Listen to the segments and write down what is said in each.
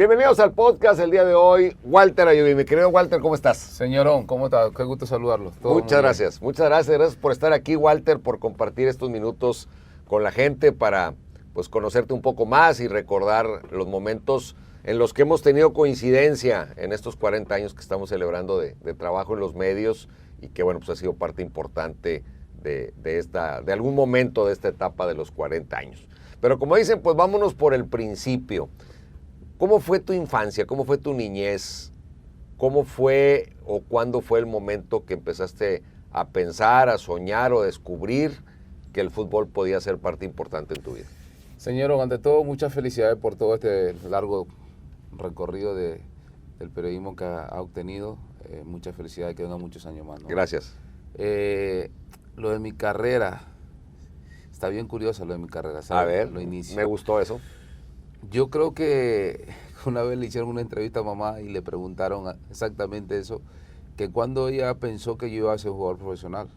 Bienvenidos al podcast el día de hoy. Walter Ayubí, mi querido Walter, ¿cómo estás? Señorón, ¿cómo estás? Qué gusto saludarlo. Muchas gracias. Gracias por estar aquí, Walter, por compartir estos minutos con la gente para pues conocerte un poco más y recordar los momentos en los que hemos tenido coincidencia en estos 40 años que estamos celebrando de trabajo en los medios y que bueno, pues ha sido parte importante de algún momento de esta etapa de los 40 años. Pero como dicen, pues vámonos por el principio. ¿Cómo fue tu infancia? ¿Cómo fue tu niñez? ¿Cómo fue o cuándo fue el momento que empezaste a pensar, a soñar o descubrir que el fútbol podía ser parte importante en tu vida? Señor, ante todo, muchas felicidades por todo este largo recorrido del periodismo que ha obtenido. Muchas felicidades, que venga muchos años más, ¿no? Gracias. Lo de mi carrera, está bien curioso lo de mi carrera, ¿sabes? A ver, lo inicio. me gustó eso. Yo creo que una vez le hicieron una entrevista a mamá y le preguntaron exactamente eso, que cuando ella pensó que yo iba a ser jugador profesional.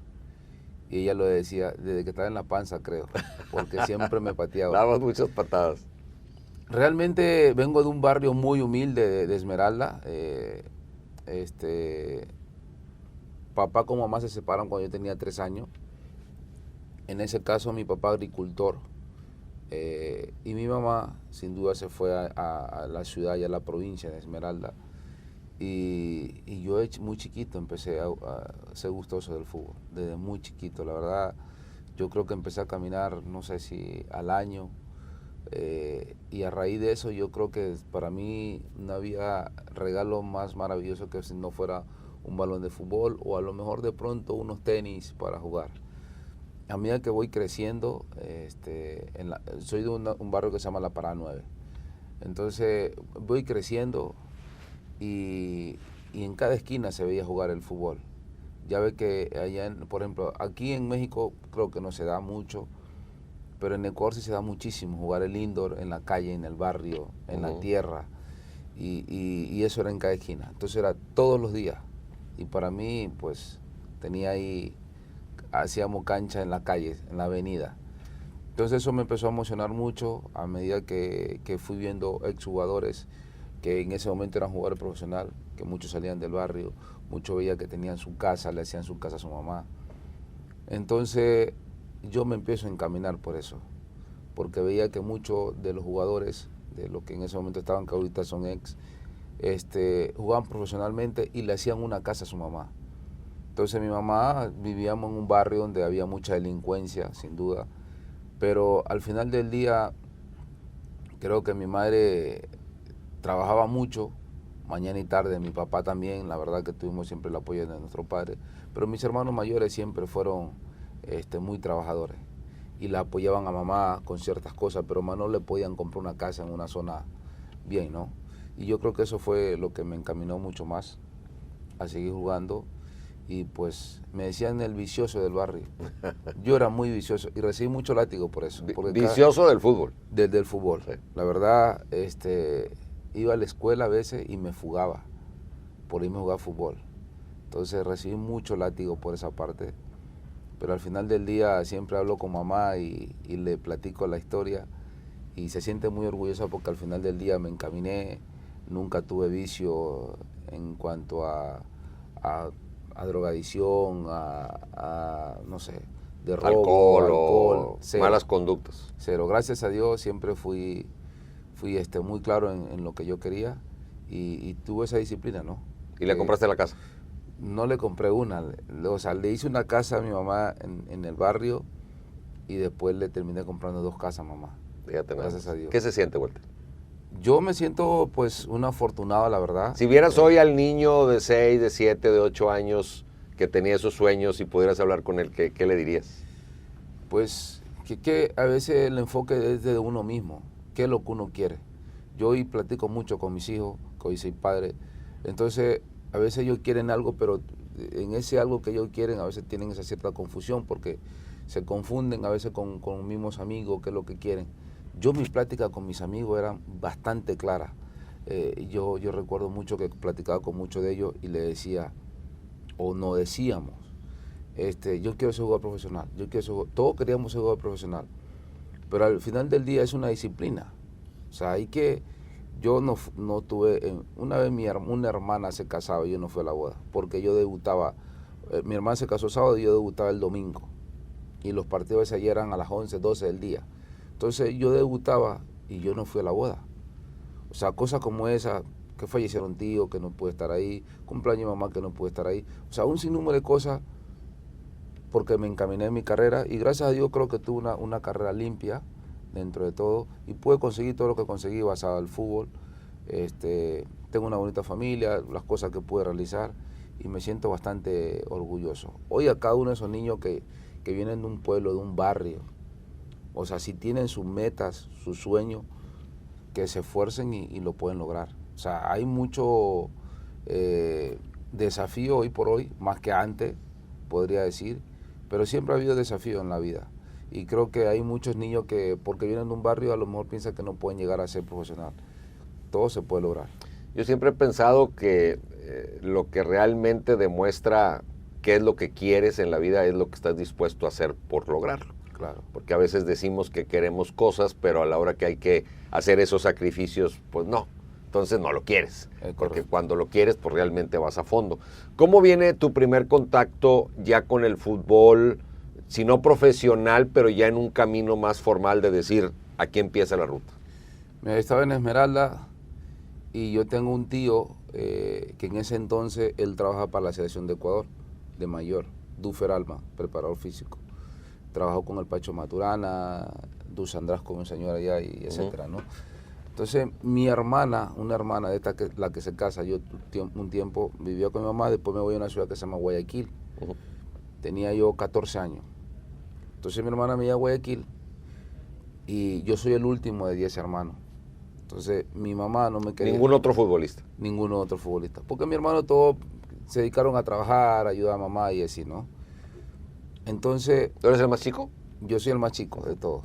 Y ella lo decía desde que estaba en la panza, creo, porque siempre me pateaba. Dabas muchas patadas. Realmente vengo de un barrio muy humilde de Esmeralda. Papá con mamá se separaron cuando yo tenía 3 años. En ese caso mi papá agricultor. Y mi mamá sin duda se fue a la ciudad y a la provincia de Esmeralda. Y yo muy chiquito empecé a ser gustoso del fútbol, desde muy chiquito. La verdad, yo creo que empecé a caminar, no sé si al año. Y a raíz de eso yo creo que para mí no había regalo más maravilloso que si no fuera un balón de fútbol o a lo mejor de pronto unos tenis para jugar. A medida que voy creciendo, soy de un barrio que se llama La Parada 9. Entonces voy creciendo y en cada esquina se veía jugar el fútbol. Ya ve que allá, por ejemplo, aquí en México creo que no se da mucho, pero en Ecuador sí se da muchísimo, jugar el indoor en la calle, en el barrio, en la tierra, y eso era en cada esquina. Entonces era todos los días. Y para mí, pues, hacíamos cancha en la calle, en la avenida. Entonces eso me empezó a emocionar mucho a medida que fui viendo exjugadores que en ese momento eran jugadores profesionales, que muchos salían del barrio, muchos veía que tenían su casa, le hacían su casa a su mamá. Entonces yo me empiezo a encaminar por eso, porque veía que muchos de los jugadores, de los que en ese momento estaban, que ahorita son jugaban profesionalmente y le hacían una casa a su mamá. Entonces mi mamá, vivíamos en un barrio donde había mucha delincuencia, sin duda, pero al final del día creo que mi madre trabajaba mucho, mañana y tarde, mi papá también, la verdad que tuvimos siempre el apoyo de nuestro padre, pero mis hermanos mayores siempre fueron muy trabajadores y la apoyaban a mamá con ciertas cosas, pero más no le podían comprar una casa en una zona bien, ¿no? Y yo creo que eso fue lo que me encaminó mucho más a seguir jugando. Y pues me decían el vicioso del barrio. Yo era muy vicioso y recibí mucho látigo por eso. Vicioso del fútbol. Del fútbol. Sí. La verdad, iba a la escuela a veces y me fugaba por irme a jugar fútbol. Entonces recibí mucho látigo por esa parte. Pero al final del día siempre hablo con mamá y le platico la historia. Y se siente muy orgullosa porque al final del día me encaminé. Nunca tuve vicio en cuanto a drogadicción, no sé, de robo, alcohol, cero. Malas conductas. Cero. Gracias a Dios siempre fui muy claro en lo que yo quería y tuve esa disciplina, ¿no? ¿Y le compraste la casa? No le compré una, o sea, le hice una casa a mi mamá en el barrio y después le terminé comprando 2 casas a mamá. Fíjate, gracias a Dios. ¿Qué se siente, Walter? Yo me siento pues un afortunado, la verdad. Si vieras hoy al niño de 6, de 7, de 8 años que tenía esos sueños y pudieras hablar con él, ¿qué le dirías? Pues que a veces el enfoque es de uno mismo, qué es lo que uno quiere. Yo hoy platico mucho con mis hijos, que hoy soy padre, entonces a veces ellos quieren algo, pero en ese algo que ellos quieren a veces tienen esa cierta confusión porque se confunden a veces con los mismos amigos, qué es lo que quieren. Yo mis pláticas con mis amigos eran bastante claras. Yo recuerdo mucho que platicaba con muchos de ellos y les decía, o nos decíamos, yo quiero ser jugador profesional, todos queríamos ser jugador profesional, pero al final del día es una disciplina. O sea, hay que Yo no tuve, una vez una hermana se casaba y yo no fui a la boda, porque yo debutaba, mi hermana se casó sábado y yo debutaba el domingo, y los partidos allí eran a las 11, 12 del día. Entonces yo debutaba y yo no fui a la boda. O sea, cosas como esa, que fallecieron tío, que no pude estar ahí, cumpleaños de mamá que no pude estar ahí. O sea, un sinnúmero de cosas porque me encaminé en mi carrera y gracias a Dios creo que tuve una carrera limpia dentro de todo y pude conseguir todo lo que conseguí basado en el fútbol. Tengo una bonita familia, las cosas que pude realizar y me siento bastante orgulloso. Hoy a cada uno de esos niños que vienen de un pueblo, de un barrio, o sea, si tienen sus metas, sus sueños, que se esfuercen y lo pueden lograr. O sea, hay mucho desafío hoy por hoy, más que antes, podría decir, pero siempre ha habido desafío en la vida. Y creo que hay muchos niños que, porque vienen de un barrio, a lo mejor piensan que no pueden llegar a ser profesional. Todo se puede lograr. Yo siempre he pensado que lo que realmente demuestra qué es lo que quieres en la vida es lo que estás dispuesto a hacer por lograrlo. Claro. Porque a veces decimos que queremos cosas, pero a la hora que hay que hacer esos sacrificios, pues no. Entonces no lo quieres. Porque cuando lo quieres, pues realmente vas a fondo. ¿Cómo viene tu primer contacto ya con el fútbol, si no profesional, pero ya en un camino más formal de decir, aquí empieza la ruta? Estaba en Esmeralda y yo tengo un tío que en ese entonces él trabaja para la selección de Ecuador, de mayor, Dufer Alma, preparador físico. Trabajó con el Pacho Maturana, Dus András como un señor allá, y etcétera, ¿no? Entonces, mi hermana, una hermana de esta, la que se casa, yo un tiempo vivía con mi mamá, después me voy a una ciudad que se llama Guayaquil. Tenía yo 14 años. Entonces mi hermana me lleva a Guayaquil y yo soy el último de 10 hermanos. Entonces mi mamá no me quería. ¿Ningún otro futbolista? Ningún otro futbolista. Porque mi hermano todos se dedicaron a trabajar, a ayudar a mamá y así, ¿no? Entonces... ¿Tú eres el más chico? Yo soy el más chico de todos.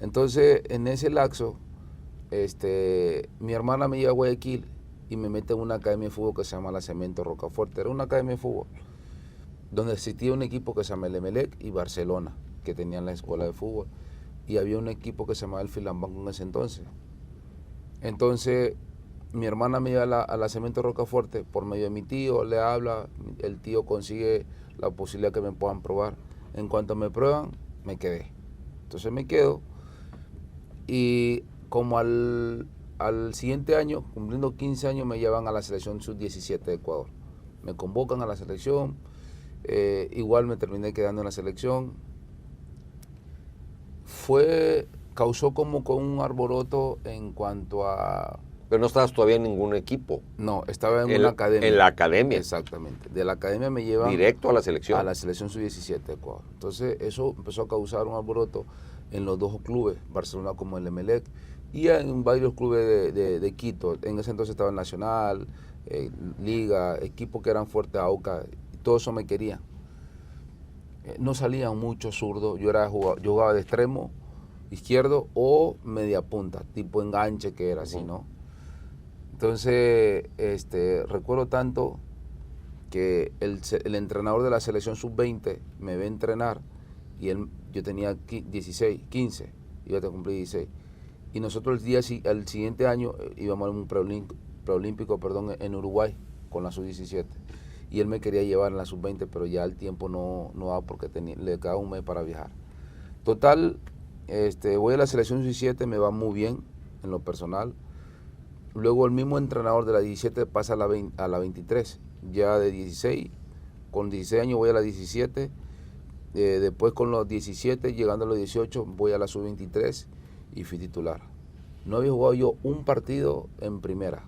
Entonces, en ese lapso, mi hermana me lleva a Guayaquil y me mete en una academia de fútbol que se llama la Cemento Rocafuerte. Era una academia de fútbol donde existía un equipo que se llama el Emelec y Barcelona, que tenían la escuela de fútbol. Y había un equipo que se llamaba el Filambanco en ese entonces. Entonces, mi hermana me lleva a la Cemento Rocafuerte por medio de mi tío, le habla, el tío consigue la posibilidad que me puedan probar. En cuanto me prueban, me quedé. Entonces me quedo y como al siguiente año, cumpliendo 15 años, me llevan a la selección sub-17 de Ecuador. Me convocan a la selección, igual me terminé quedando en la selección. Causó como con un alboroto en cuanto a... Pero no estabas todavía en ningún equipo. No, estaba en una academia. En la academia. Exactamente. De la academia me llevan... Directo a la selección. A la selección sub-17 de Ecuador. Entonces eso empezó a causar un alboroto en los dos clubes, Barcelona como el Emelec, y en varios clubes de Quito. En ese entonces estaba el Nacional, Liga, equipos que eran fuertes, AUCA, y todo eso me querían. No salían muchos zurdos, yo jugaba de extremo, izquierdo o media punta, tipo enganche que era así, ¿no? Entonces, recuerdo tanto que el entrenador de la selección sub-20 me ve entrenar y yo tenía 15, iba a cumplir 16. Y nosotros el siguiente año íbamos a un preolímpico en Uruguay con la sub-17. Y él me quería llevar en la sub-20, pero ya el tiempo no daba porque le quedaba un mes para viajar. Total, voy a la selección sub-17, me va muy bien en lo personal. Luego el mismo entrenador de la 17 pasa a la 23, ya de 16, con 16 años voy a la 17, después con los 17, llegando a los 18, voy a la sub-23 y fui titular. No había jugado yo un partido en primera.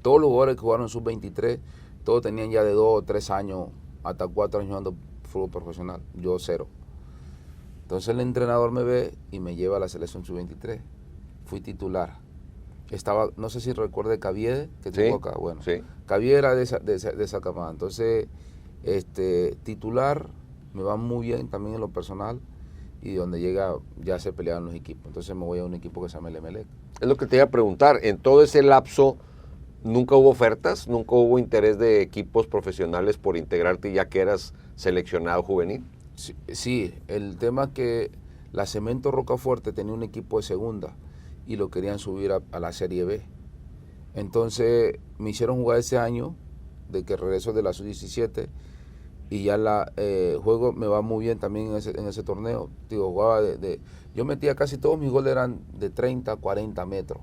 Todos los jugadores que jugaron sub-23, todos tenían ya de 2 o 3 años, hasta 4 años jugando fútbol profesional, yo 0. Entonces el entrenador me ve y me lleva a la selección sub-23, fui titular. Estaba, no sé si recuerde Caviede, que tuvo acá. Bueno, sí. Caviede era de esa camada. Entonces, titular, me va muy bien también en lo personal. Y donde llega, ya se peleaban los equipos. Entonces me voy a un equipo que se llama el Emelec. Es lo que te iba a preguntar. En todo ese lapso, ¿nunca hubo ofertas? ¿Nunca hubo interés de equipos profesionales por integrarte ya que eras seleccionado juvenil? Sí, el tema es que la Cemento Rocafuerte tenía un equipo de segunda. y lo querían subir a la Serie B. Entonces me hicieron jugar ese año, de que regreso de la Sub-17, y ya juego me va muy bien también en ese torneo. Digo, jugaba yo metía casi todos mis goles eran de 30, 40 metros,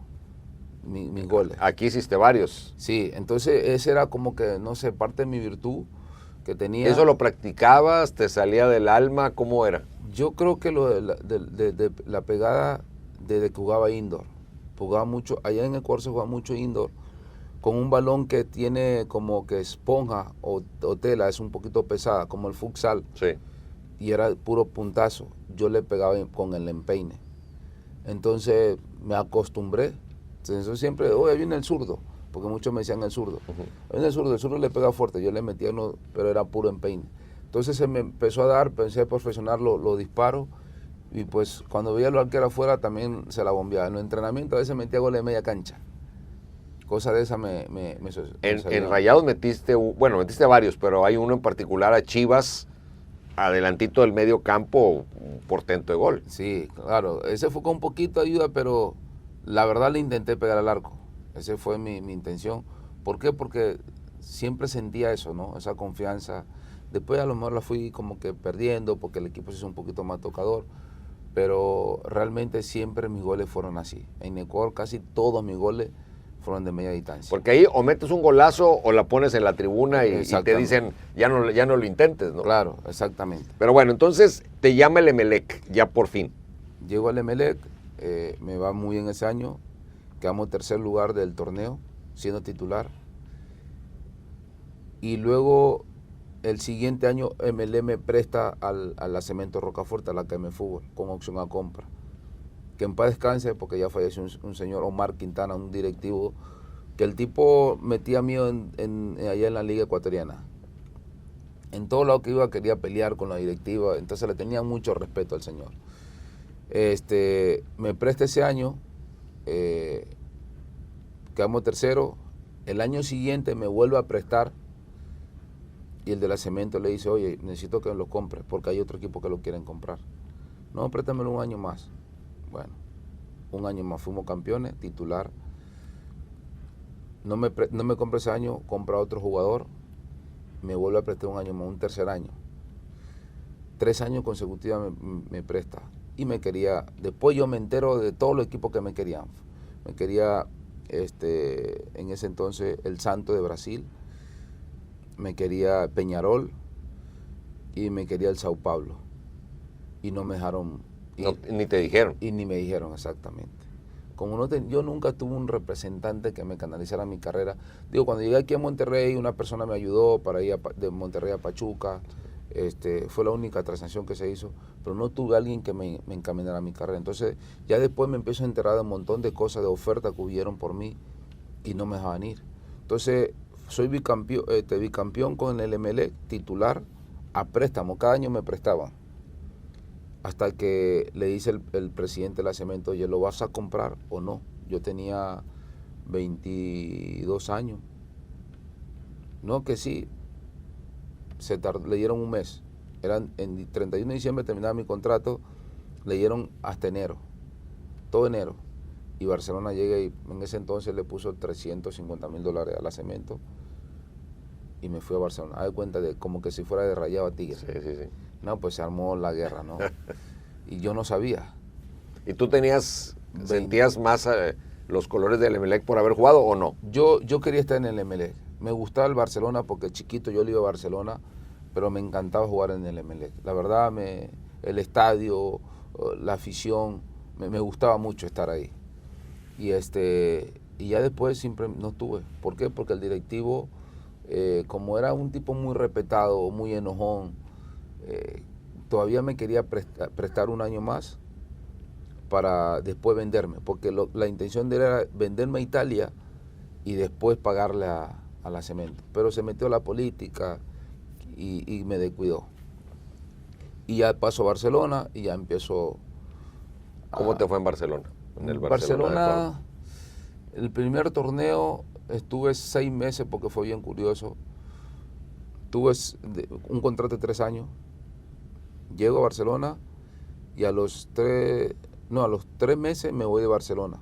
mis goles. Aquí hiciste varios. Sí, entonces ese era como que, no sé, parte de mi virtud que tenía. ¿Eso lo practicabas? ¿Te salía del alma? ¿Cómo era? Yo creo que lo de la pegada desde que jugaba indoor. Jugaba mucho, allá en Ecuador se jugaba mucho indoor, con un balón que tiene como que esponja o tela, es un poquito pesada, como el futsal. Sí. Y era puro puntazo. Yo le pegaba con el empeine. Entonces me acostumbré. Entonces siempre, oye, viene el zurdo, porque muchos me decían el zurdo. Viene el zurdo le pega fuerte, yo le metía uno, pero era puro empeine. Entonces se me empezó a dar, pensé a perfeccionar los disparos, y pues cuando veía a los arqueros afuera también se la bombeaba. En los entrenamientos a veces metía goles de media cancha. Cosa de esa En Rayados metiste varios, pero hay uno en particular a Chivas, adelantito del medio campo, un portento de gol. Sí, claro, ese fue con un poquito de ayuda, pero la verdad le intenté pegar al arco. Esa fue mi intención. ¿Por qué? Porque siempre sentía eso, ¿no? Esa confianza. Después a lo mejor la fui como que perdiendo porque el equipo se hizo un poquito más tocador, pero realmente siempre mis goles fueron así. En Ecuador casi todos mis goles fueron de media distancia. Porque ahí o metes un golazo o la pones en la tribuna y te dicen, ya no lo intentes, ¿no? Claro, exactamente. Pero bueno, entonces te llama el Emelec, ya por fin. Llego al Emelec, me va muy bien ese año, quedamos en tercer lugar del torneo, siendo titular. Y luego, el siguiente año, Emelec me presta a la Cemento Rocafuerte, a la KM Fútbol, con opción a compra. Que en paz descanse, porque ya falleció un señor Omar Quintana, un directivo, que el tipo metía miedo allá en la Liga Ecuatoriana. En todo lado que iba quería pelear con la directiva, entonces le tenía mucho respeto al señor. Me presta ese año, quedamos tercero. El año siguiente me vuelve a prestar y el de la Cemento le dice, oye, necesito que me lo compres porque hay otro equipo que lo quieren comprar. No, préstamelo un año más. Bueno, un año más, fuimos campeones, titular. No me compra ese año, compra otro jugador, me vuelve a prestar un año más, un tercer año. 3 años consecutivos me presta. Y me quería, después yo me entero de todos los equipos que me querían. Me quería, en ese entonces, el Santo de Brasil, me quería Peñarol y me quería el Sao Paulo. Y no me dejaron. Ni te dijeron. Y ni me dijeron exactamente. Como yo nunca tuve un representante que me canalizara mi carrera. Digo, cuando llegué aquí a Monterrey, una persona me ayudó para ir de Monterrey a Pachuca. Fue la única transacción que se hizo, pero no tuve alguien que me encaminara mi carrera. Entonces, ya después me empiezo a enterar de un montón de cosas, de ofertas que hubieron por mí y no me dejaban ir. Entonces, soy bicampeón con el Emelec, titular, a préstamo. Cada año me prestaban. Hasta que le dice el presidente de la Cemento, oye, ¿lo vas a comprar o no? Yo tenía 22 años. No, que sí. Le dieron un mes. En 31 de diciembre terminaba mi contrato, le dieron hasta enero. Todo enero. Y Barcelona llega y en ese entonces le puso $350,000 a la Cemento. Y me fui a Barcelona. Haz de cuenta de como que si fuera de Rayado a Tigre. Sí. No, pues se armó la guerra, ¿no? Y yo no sabía. ¿Y tú sentías más los colores del Emelec por haber jugado o no? Yo quería estar en el Emelec. Me gustaba el Barcelona porque chiquito yo le iba a Barcelona, pero me encantaba jugar en el Emelec. La verdad, el estadio, la afición, me gustaba mucho estar ahí. Y ya después siempre no estuve. ¿Por qué? Porque el directivo, como era un tipo muy respetado, muy enojón, todavía me quería prestar un año más para después venderme, porque la intención de él era venderme a Italia y después pagarle a la Cemento, pero se metió a la política y me descuidó. Y ya paso a Barcelona y ya empiezo. ¿Cómo te fue en Barcelona? En el Barcelona, el primer torneo estuve 6 meses porque fue bien curioso. Tuve un contrato de 3 años. Llego a Barcelona y a los 3 meses me voy de Barcelona.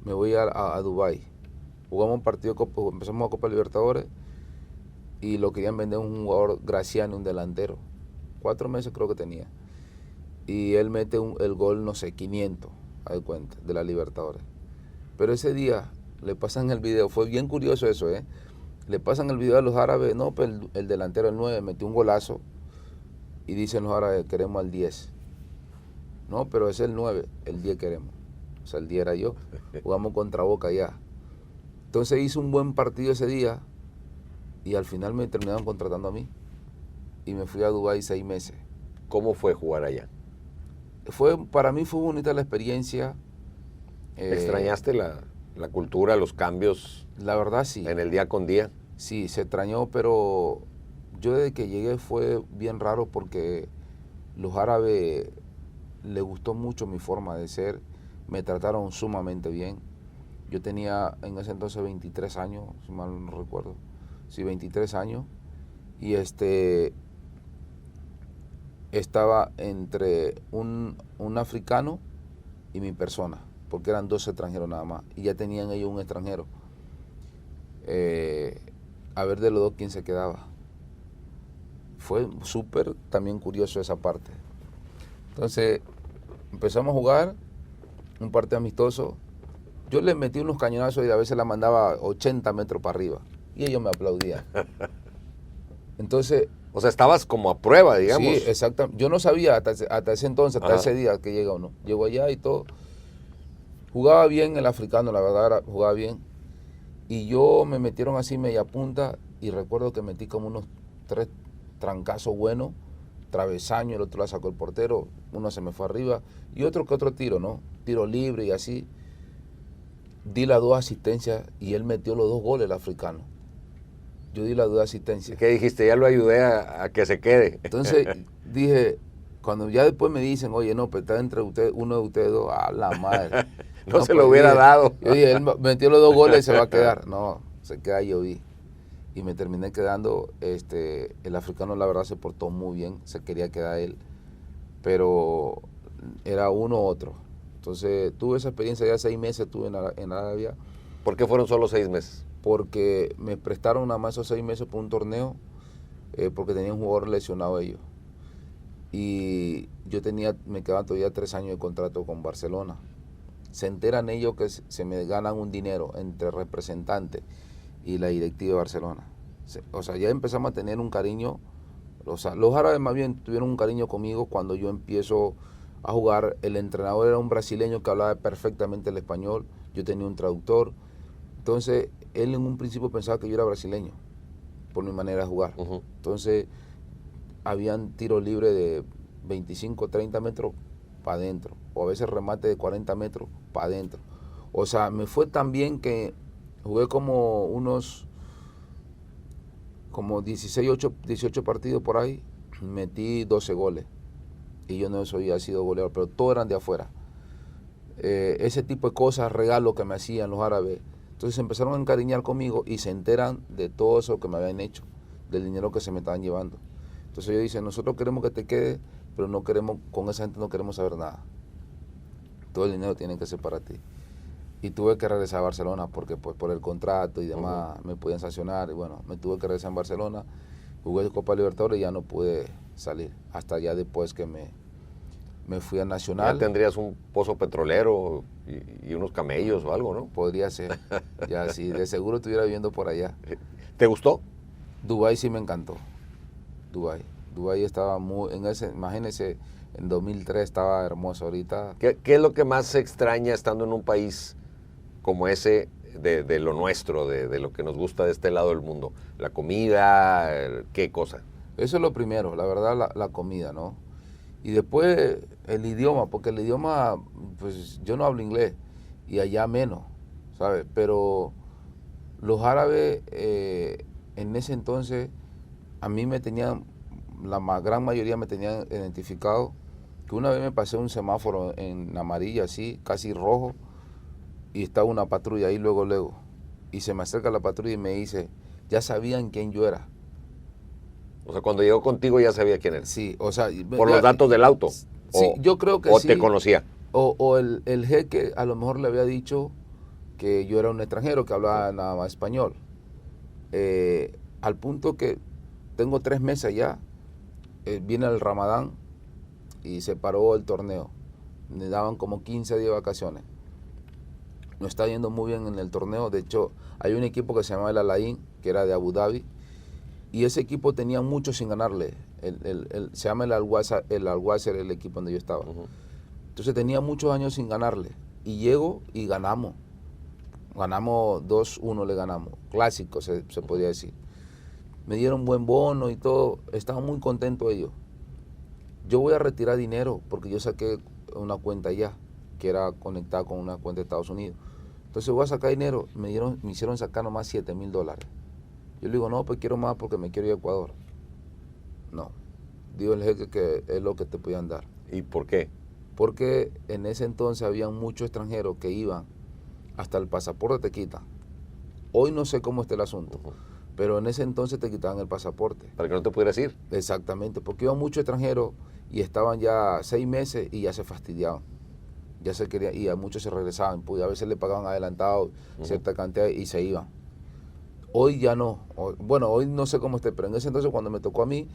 me voy a Dubái. Jugamos un partido, empezamos a Copa Libertadores y lo querían vender un jugador Graciano, un delantero. 4 meses creo que tenía. Y él mete el gol, no sé, 500, a de cuenta, de la Libertadores. Pero ese día le pasan el video, fue bien curioso eso, le pasan el video a los árabes, no, pues el delantero, el 9, metió un golazo y dicen los árabes, queremos al 10. No, pero es el 9, el 10 queremos. O sea, el 10 era yo. Jugamos contra Boca ya. Entonces hice un buen partido ese día y al final me terminaron contratando a mí. Y me fui a Dubái 6 meses. ¿Cómo fue jugar allá? Para mí fue bonita la experiencia. ¿Extrañaste la cultura, los cambios? La verdad sí. En el día con día. Sí, se extrañó, pero yo desde que llegué fue bien raro porque los árabes les gustó mucho mi forma de ser, me trataron sumamente bien. Yo tenía en ese entonces 23 años, si mal no recuerdo, sí, 23 años, y estaba entre un africano y mi persona, porque eran 2 extranjeros nada más, y ya tenían ellos un extranjero. A ver de los dos quién se quedaba. Fue súper también curioso esa parte. Entonces empezamos a jugar un partido amistoso. Yo les metí unos cañonazos y a veces la mandaba 80 metros para arriba. Y ellos me aplaudían. Entonces... O sea, estabas como a prueba, digamos. Sí, exacto. Yo no sabía hasta ese entonces, hasta ese día que llega uno. Llego allá y todo. Jugaba bien el africano, la verdad, jugaba bien. Y yo me metieron así media punta y recuerdo que metí como unos 3 trancazos buenos, travesaño, el otro la sacó el portero, uno se me fue arriba y otro que otro tiro, ¿no? Tiro libre y así. Di las 2 asistencias y él metió los 2 goles, el africano. Yo di las 2 asistencias. ¿Qué dijiste? Ya lo ayudé a que se quede. Entonces dije, cuando ya después me dicen, oye, no, pues está entre ustedes, uno de ustedes dos, a la madre. No se pues, lo hubiera dado. Yo dije, él metió los 2 goles y se va a quedar. No, se queda, yo vi. Y me terminé quedando, el africano la verdad se portó muy bien, se quería quedar él, pero era uno u otro. Entonces tuve esa experiencia, ya 6 meses estuve en Arabia. ¿Por qué fueron solo 6 meses? Porque me prestaron nada más esos 6 meses por un torneo, porque tenía un jugador lesionado ellos. Y me quedaban todavía 3 años de contrato con Barcelona. Se enteran ellos que se me ganan un dinero entre representantes y la directiva de Barcelona. O sea, ya empezamos a tener un cariño. O sea, los árabes más bien tuvieron un cariño conmigo cuando yo empiezo a jugar. El entrenador era un brasileño que hablaba perfectamente el español. Yo tenía un traductor. Entonces, él en un principio pensaba que yo era brasileño por mi manera de jugar. Entonces, habían tiros libres de 25, 30 metros para adentro. O a veces remate de 40 metros para adentro. O sea, me fue tan bien que jugué como 18 partidos por ahí, metí 12 goles. Y yo no soy así de goleador, pero todos eran de afuera. Ese tipo de cosas, regalos que me hacían los árabes. Entonces se empezaron a encariñar conmigo y se enteran de todo eso que me habían hecho, del dinero que se me estaban llevando. Entonces ellos dicen, nosotros queremos que te quedes, pero no queremos, con esa gente no queremos saber nada. Todo el dinero tiene que ser para ti. Y tuve que regresar a Barcelona porque pues por el contrato y demás me podían sancionar. Y bueno, me tuve que regresar a Barcelona, jugué Copa Libertadores y ya no pude salir. Hasta ya después que me fui a Nacional. Ya tendrías un pozo petrolero y unos camellos o algo, ¿no? Podría ser. Ya sí, de seguro estuviera viviendo por allá. ¿Te gustó? Dubái sí me encantó. Dubái estaba imagínense, en 2003 estaba hermoso. Ahorita. ¿Qué es lo que más se extraña estando en un país como ese de lo nuestro, de lo que nos gusta de este lado del mundo? ¿La comida? ¿Qué cosa? Eso es lo primero, la verdad, la comida, ¿no? Y después el idioma, porque el idioma, pues yo no hablo inglés y allá menos, ¿sabes? Pero los árabes en ese entonces a mí me tenían, gran mayoría me tenían identificado, que una vez me pasé un semáforo en amarilla así, casi rojo, y estaba una patrulla ahí luego, y se me acerca la patrulla y me dice, ya sabían quién yo era. O sea, cuando llegó contigo ya sabía quién era. Sí, o sea... ¿Por los datos del auto? Sí, yo creo que ¿O sí. te conocía? O el jeque a lo mejor le había dicho que yo era un extranjero que hablaba nada más español. Al punto que tengo 3 meses ya, viene el Ramadán y se paró el torneo. Me daban como 15 días de vacaciones. Nos está yendo muy bien en el torneo. De hecho, hay un equipo que se llama el Al-Ain, que era de Abu Dhabi, y ese equipo tenía mucho sin ganarle. Se llama el Al-Wasser, el equipo donde yo estaba. Entonces tenía muchos años sin ganarle. Y llego y ganamos. Ganamos 2-1, le ganamos. Clásico, se podría decir. Me dieron buen bono y todo. Estaban muy contentos ellos. Yo voy a retirar dinero porque yo saqué una cuenta allá, que era conectada con una cuenta de Estados Unidos. Entonces voy a sacar dinero. Me hicieron sacar nomás $7,000. Yo le digo, no, pues quiero más porque me quiero ir a Ecuador. No. Digo el jefe que es lo que te podían dar. ¿Y por qué? Porque en ese entonces había muchos extranjeros que iban, hasta el pasaporte te quitan. Hoy no sé cómo está el asunto, pero en ese entonces te quitaban el pasaporte. Para que no te pudieras ir. Exactamente, porque iban muchos extranjeros y estaban ya 6 meses y ya se fastidiaban. Ya se querían, y a muchos se regresaban, pues a veces le pagaban adelantado cierta cantidad y se iban. Hoy ya no. Bueno, hoy no sé cómo esté, pero en ese entonces cuando me tocó a mí,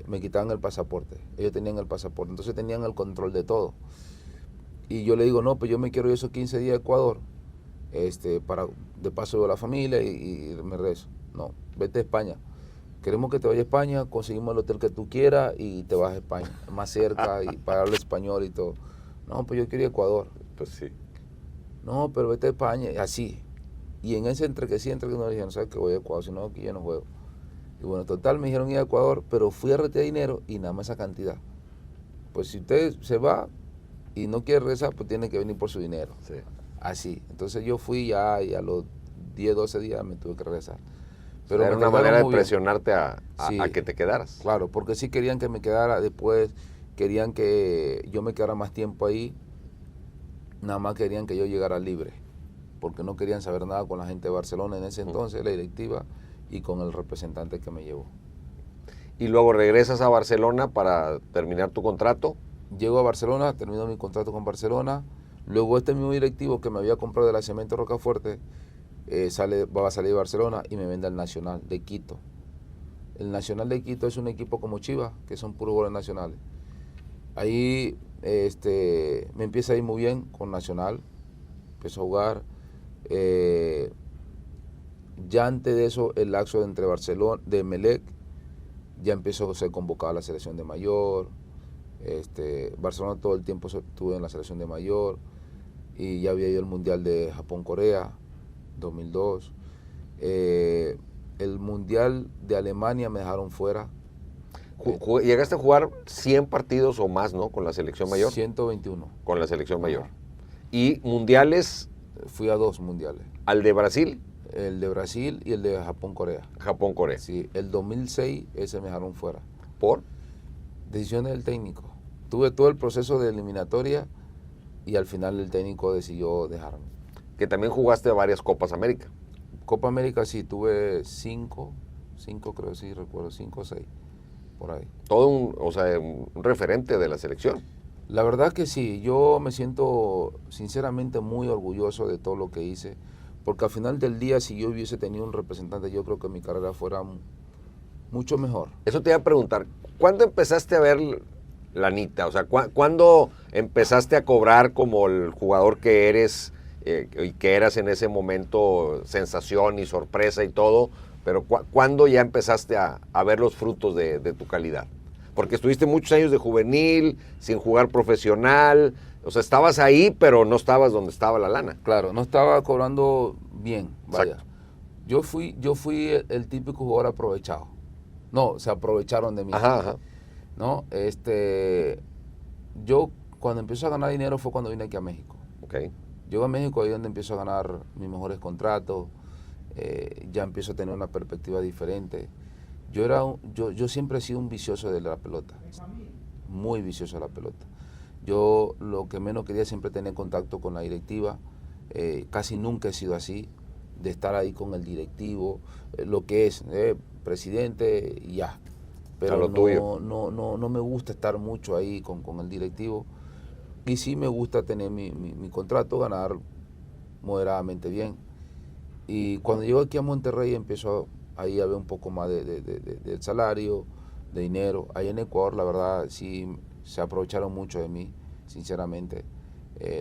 me quitaban el pasaporte. Ellos tenían el pasaporte, entonces tenían el control de todo. Y yo le digo, no, pues yo me quiero ir esos 15 días a Ecuador, para de paso de la familia y me regreso. No, vete a España. Queremos que te vayas a España, conseguimos el hotel que tú quieras y te vas a España, más cerca y para hablar español y todo. No, pues yo quiero ir a Ecuador. Pues sí. No, pero vete a España, y así. Y en ese entre que no dijeron, ¿sabes que voy a Ecuador? Si no, aquí yo no juego. Y bueno, total, me dijeron ir a Ecuador, pero fui a retirar dinero y nada más esa cantidad. Pues si usted se va y no quiere regresar, pues tiene que venir por su dinero. Sí. Así. Entonces yo fui ya y a los 10, 12 días me tuve que regresar. Pero era una manera de presionarte sí, a que te quedaras. Claro, porque sí querían que me quedara, después querían que yo me quedara más tiempo ahí, nada más querían que yo llegara libre, porque no querían saber nada con la gente de Barcelona en ese entonces, la directiva, y con el representante que me llevó. Y luego regresas a Barcelona para terminar tu contrato. Llego a Barcelona, termino mi contrato con Barcelona, luego este mismo directivo que me había comprado de la Cemento Rocafuerte, va a salir de Barcelona y me vende al Nacional de Quito. El Nacional de Quito es un equipo como Chivas, que son puros goles nacionales. Ahí me empieza a ir muy bien con Nacional, empiezo a jugar. Ya antes de eso, el lapso entre Barcelona, de Emelec, ya empezó a ser convocado a la selección de mayor. Barcelona todo el tiempo estuve en la selección de mayor y ya había ido al Mundial de Japón-Corea, 2002. El Mundial de Alemania me dejaron fuera. Llegaste a jugar 100 partidos o más, ¿no? Con la selección mayor. 121. Con la selección mayor. ¿Y mundiales? Fui a 2 mundiales. ¿Al de Brasil? El de Brasil y el de Japón-Corea. Japón-Corea. Sí, el 2006 ese me dejaron fuera. ¿Por? Decisiones del técnico. Tuve todo el proceso de eliminatoria y al final el técnico decidió dejarme. Que también jugaste varias Copas América. Copa América sí, tuve 5 creo, sí, recuerdo, 5 o 6, por ahí. Todo un referente de la selección. La verdad que sí, yo me siento sinceramente muy orgulloso de todo lo que hice, porque al final del día, si yo hubiese tenido un representante, yo creo que mi carrera fuera mucho mejor. Eso te iba a preguntar, ¿cuándo empezaste a ver lanita? O sea, ¿cuándo empezaste a cobrar como el jugador que eres y que eras en ese momento, sensación y sorpresa y todo? Pero ¿cuándo ya empezaste a ver los frutos de tu calidad? Porque estuviste muchos años de juvenil, sin jugar profesional, o sea, estabas ahí, pero no estabas donde estaba la lana. Claro, no estaba cobrando bien, vaya. Exacto. Yo fui el típico jugador aprovechado. No, se aprovecharon de mí. Ajá. ¿No? Yo cuando empiezo a ganar dinero fue cuando vine aquí a México. Okay. Llego a México, ahí es donde empiezo a ganar mis mejores contratos, ya empiezo a tener una perspectiva diferente. Yo siempre he sido un vicioso de la pelota, muy vicioso de la pelota. Yo lo que menos quería siempre tener contacto con la directiva, casi nunca he sido así, de estar ahí con el directivo, lo que es presidente y ya. Pero no me gusta estar mucho ahí con el directivo. Y sí me gusta tener mi contrato, ganar moderadamente bien. Y cuando llego aquí a Monterrey empiezo ahí a ver un poco más del salario, de dinero. Ahí en Ecuador, la verdad, sí se aprovecharon mucho de mí, sinceramente.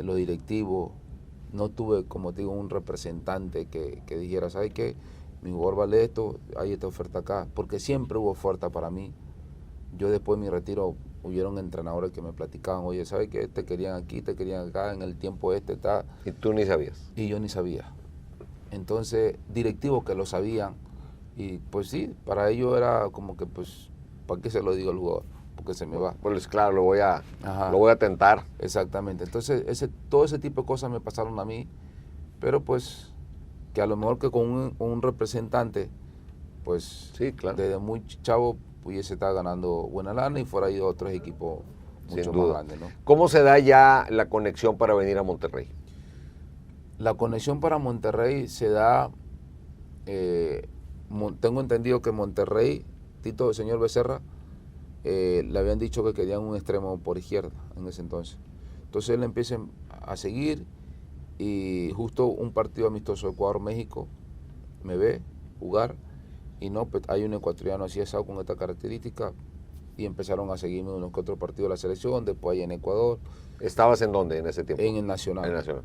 Los directivos, no tuve, como te digo, un representante que dijera, ¿sabes qué? Mi jugador vale esto, hay esta oferta acá, porque siempre hubo oferta para mí. Yo después de mi retiro, hubieron entrenadores que me platicaban, oye, ¿sabes qué? Te querían aquí, te querían acá, en el tiempo está. Y tú ni sabías. Y yo ni sabía. Entonces, directivos que lo sabían, y pues sí, para ellos era como que, pues, ¿para qué se lo digo al jugador? Porque se me va. Pues claro, lo voy a tentar. Exactamente. Entonces, todo ese tipo de cosas me pasaron a mí, pero pues, que a lo mejor que con un representante, pues, sí, claro, desde muy chavo pudiese estar ganando buena lana y fuera ido a otros equipos mucho más grandes, ¿no? ¿Cómo se da ya la conexión para venir a Monterrey? La conexión para Monterrey se da, tengo entendido que Monterrey, Tito, el señor Becerra, le habían dicho que querían un extremo por izquierda en ese entonces. Entonces él empieza a seguir y justo un partido amistoso Ecuador-México me ve jugar y no, pues hay un ecuatoriano así asado con esta característica y empezaron a seguirme unos que otros partidos de la selección, después ahí en Ecuador. ¿Estabas en dónde en ese tiempo? En el Nacional. En el Nacional.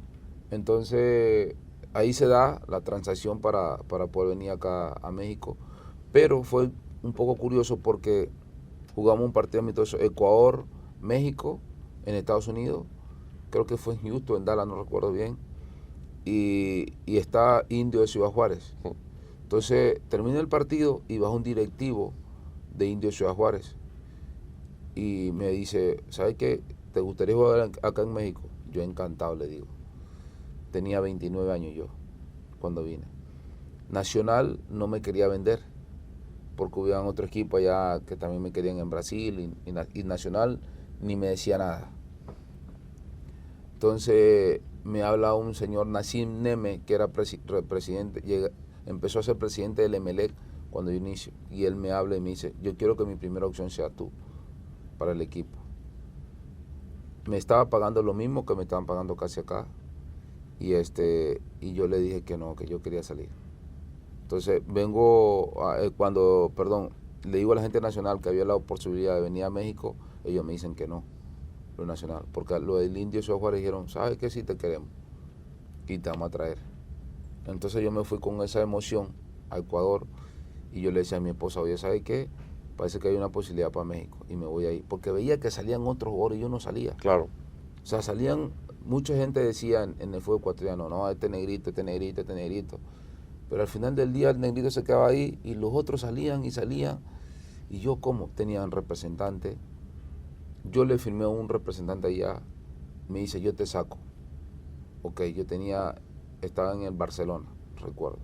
Entonces ahí se da la transacción para poder venir acá a México, pero fue un poco curioso porque jugamos un partido amistoso Ecuador-México en Estados Unidos, creo que fue en Houston, en Dallas, no recuerdo bien, y está Indio de Ciudad Juárez. Entonces termina el partido y baja un directivo de Indio de Ciudad Juárez y me dice, ¿sabes qué? ¿Te gustaría jugar acá en México? Yo encantado le digo. Tenía 29 años yo cuando vine. Nacional no me quería vender porque hubo otro equipo allá que también me querían en Brasil y Nacional ni me decía nada. Entonces me habla un señor Nassim Neme, que era presidente, empezó a ser presidente del Emelec cuando yo inicio, y él me habla y me dice, yo quiero que mi primera opción sea tú para el equipo. Me estaba pagando lo mismo que me estaban pagando casi acá, y yo le dije que no, que yo quería salir. Entonces le digo a la gente nacional que había la posibilidad de venir a México, ellos me dicen que no, lo nacional, porque lo del Indio Ciudad Juárez dijeron, ¿sabes qué? Sí te queremos y te vamos a traer. Entonces yo me fui con esa emoción a Ecuador y yo le decía a mi esposa, oye, ¿sabes qué? Parece que hay una posibilidad para México y me voy ahí, porque veía que salían otros jugadores y yo no salía. Claro. O sea, mucha gente decía en el fútbol ecuatoriano, no, este negrito, este negrito, este negrito. Pero al final del día el negrito se quedaba ahí y los otros salían y salían. Y yo, ¿cómo? Tenían representante. Yo le firmé a un representante allá, me dice, yo te saco. Ok, estaba en el Barcelona, recuerdo.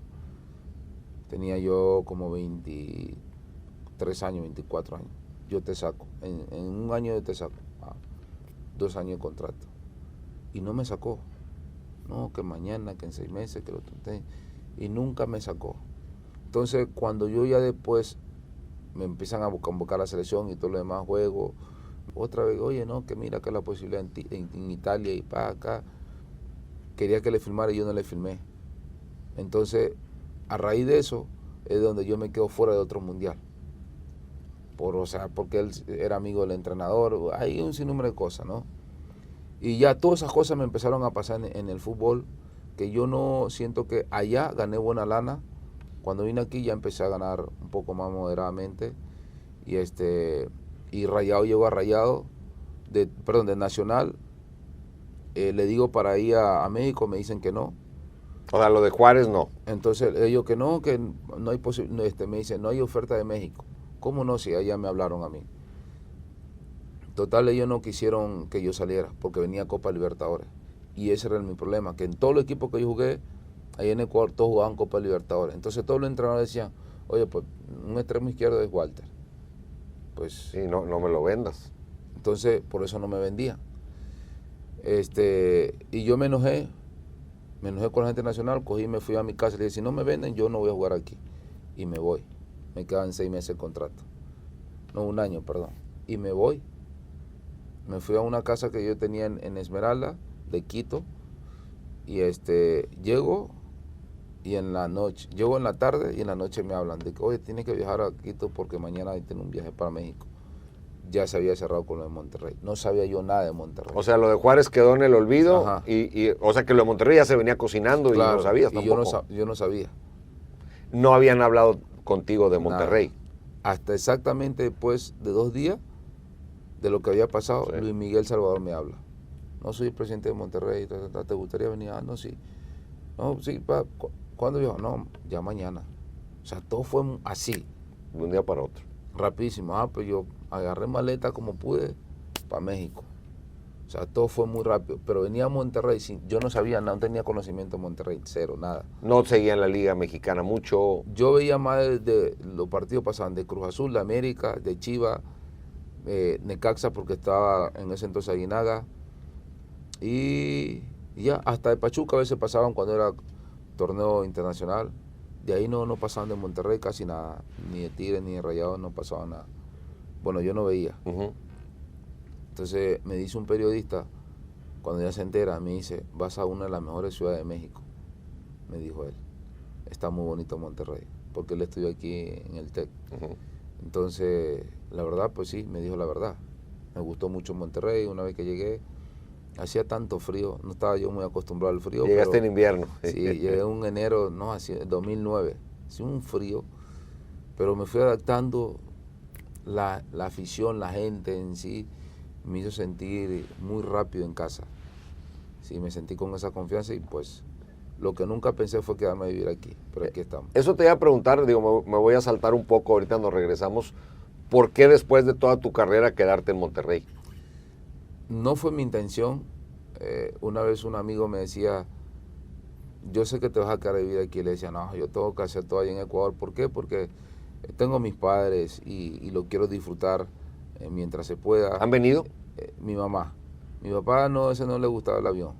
Tenía yo como 23 años, 24 años. Yo te saco. En un año yo te saco. 2 años de contrato. Y no me sacó. No, que mañana, que en 6 meses, que lo traté. Y nunca me sacó. Entonces, cuando yo ya después me empiezan a convocar a la selección y todo lo demás, juego, otra vez, oye, no, que mira que la posibilidad en Italia y para acá, quería que le filmara y yo no le filmé. Entonces, a raíz de eso, es donde yo me quedo fuera de otro mundial. Porque él era amigo del entrenador, hay un sinnúmero de cosas, ¿no? Y ya todas esas cosas me empezaron a pasar en el fútbol, que yo no siento que allá gané buena lana. Cuando vine aquí ya empecé a ganar un poco más moderadamente. Y Rayado llegó a Rayado, de Nacional. Le digo para ir a México, me dicen que no. O sea, lo de Juárez no. Entonces ellos que no hay me dicen, no hay oferta de México. ¿Cómo no? Si allá me hablaron a mí. Total, ellos no quisieron que yo saliera porque venía Copa Libertadores. Y ese era mi problema, que en todos los equipos que yo jugué, ahí en Ecuador, todos jugaban Copa Libertadores. Entonces todos los entrenadores decían, oye, pues un extremo izquierdo es Walter. Pues sí, no me lo vendas. Entonces, por eso no me vendía. Y yo me enojé con la gente nacional, cogí y me fui a mi casa y le dije, si no me venden, yo no voy a jugar aquí. Y me voy. Me quedan 6 meses el contrato. No, 1 año, perdón. Y me voy. Me fui a una casa que yo tenía en Esmeralda, de Quito, Y llego y llego en la tarde y en la noche me hablan de que, oye, tienes que viajar a Quito porque mañana hay un viaje para México. Ya se había cerrado con lo de Monterrey. No sabía yo nada de Monterrey. O sea, lo de Juárez quedó en el olvido Ajá. o sea, que lo de Monterrey ya se venía cocinando y no lo sabías y tampoco. yo no sabía. No habían hablado contigo de Monterrey. Nada. Hasta exactamente después de 2 días de lo que había pasado, Sí. Luis Miguel Salvador me habla. No soy el presidente de Monterrey, ¿te gustaría venir? Ah, no, sí. No, sí, ¿cuándo viajo? No, ya mañana. O sea, todo fue así, De un día para otro. rapidísimo. Pues yo agarré maleta como pude para México. O sea, todo fue muy rápido. Pero venía a Monterrey, yo no sabía, no tenía conocimiento de Monterrey, cero, nada. No seguían la Liga Mexicana mucho. Yo veía más de los partidos pasaban de Cruz Azul, de América, de Chivas, Necaxa porque estaba en ese entonces Aguinaga y ya, hasta de Pachuca a veces pasaban cuando era torneo internacional. De ahí no pasaban de Monterrey casi nada, ni de Tigres ni de Rayados no pasaba nada. Bueno, yo no veía. Uh-huh. Entonces me dice un periodista, cuando ya se entera, me dice, vas a una de las mejores ciudades de México, me dijo él. Está muy bonito Monterrey, porque él estudió aquí en el TEC. Uh-huh. Entonces, la verdad, pues sí, me dijo la verdad. Me gustó mucho Monterrey. Una vez que llegué, hacía tanto frío, no estaba yo muy acostumbrado al frío. Llegaste en invierno. Sí, llegué en enero, no, así, 2009. Hacía un frío, pero me fui adaptando. La afición, la gente en sí, me hizo sentir muy rápido en casa. Sí, me sentí con esa confianza y pues lo que nunca pensé fue quedarme a vivir aquí, pero aquí estamos. Eso te iba a preguntar, digo, me voy a saltar un poco, ahorita nos regresamos. ¿Por qué después de toda tu carrera quedarte en Monterrey? No fue mi intención. Una vez un amigo me decía, yo sé que te vas a quedar a vivir aquí. Le decía, no, yo tengo que hacer todo allá en Ecuador. ¿Por qué? Porque tengo mis padres y lo quiero disfrutar mientras se pueda. ¿Han venido? Mi mamá. Mi papá no, ese no le gustaba el avión.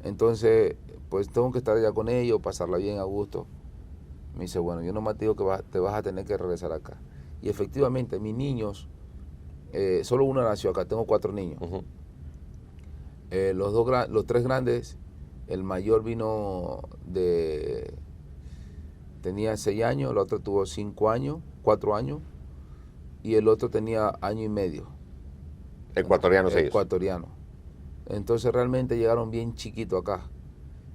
Entonces, pues tengo que estar allá con ellos, pasarla bien a gusto. Me dice, bueno, yo nomás te digo que te vas a tener que regresar acá. Y efectivamente, mis niños, solo uno nació acá, tengo 4 niños. Uh-huh. Los 3 grandes, el mayor tenía 6 años, el otro tuvo 5 años, 4 años, y el otro tenía 1 año y medio. Ecuatorianos ellos. Ecuatoriano. Entonces realmente llegaron bien chiquitos acá.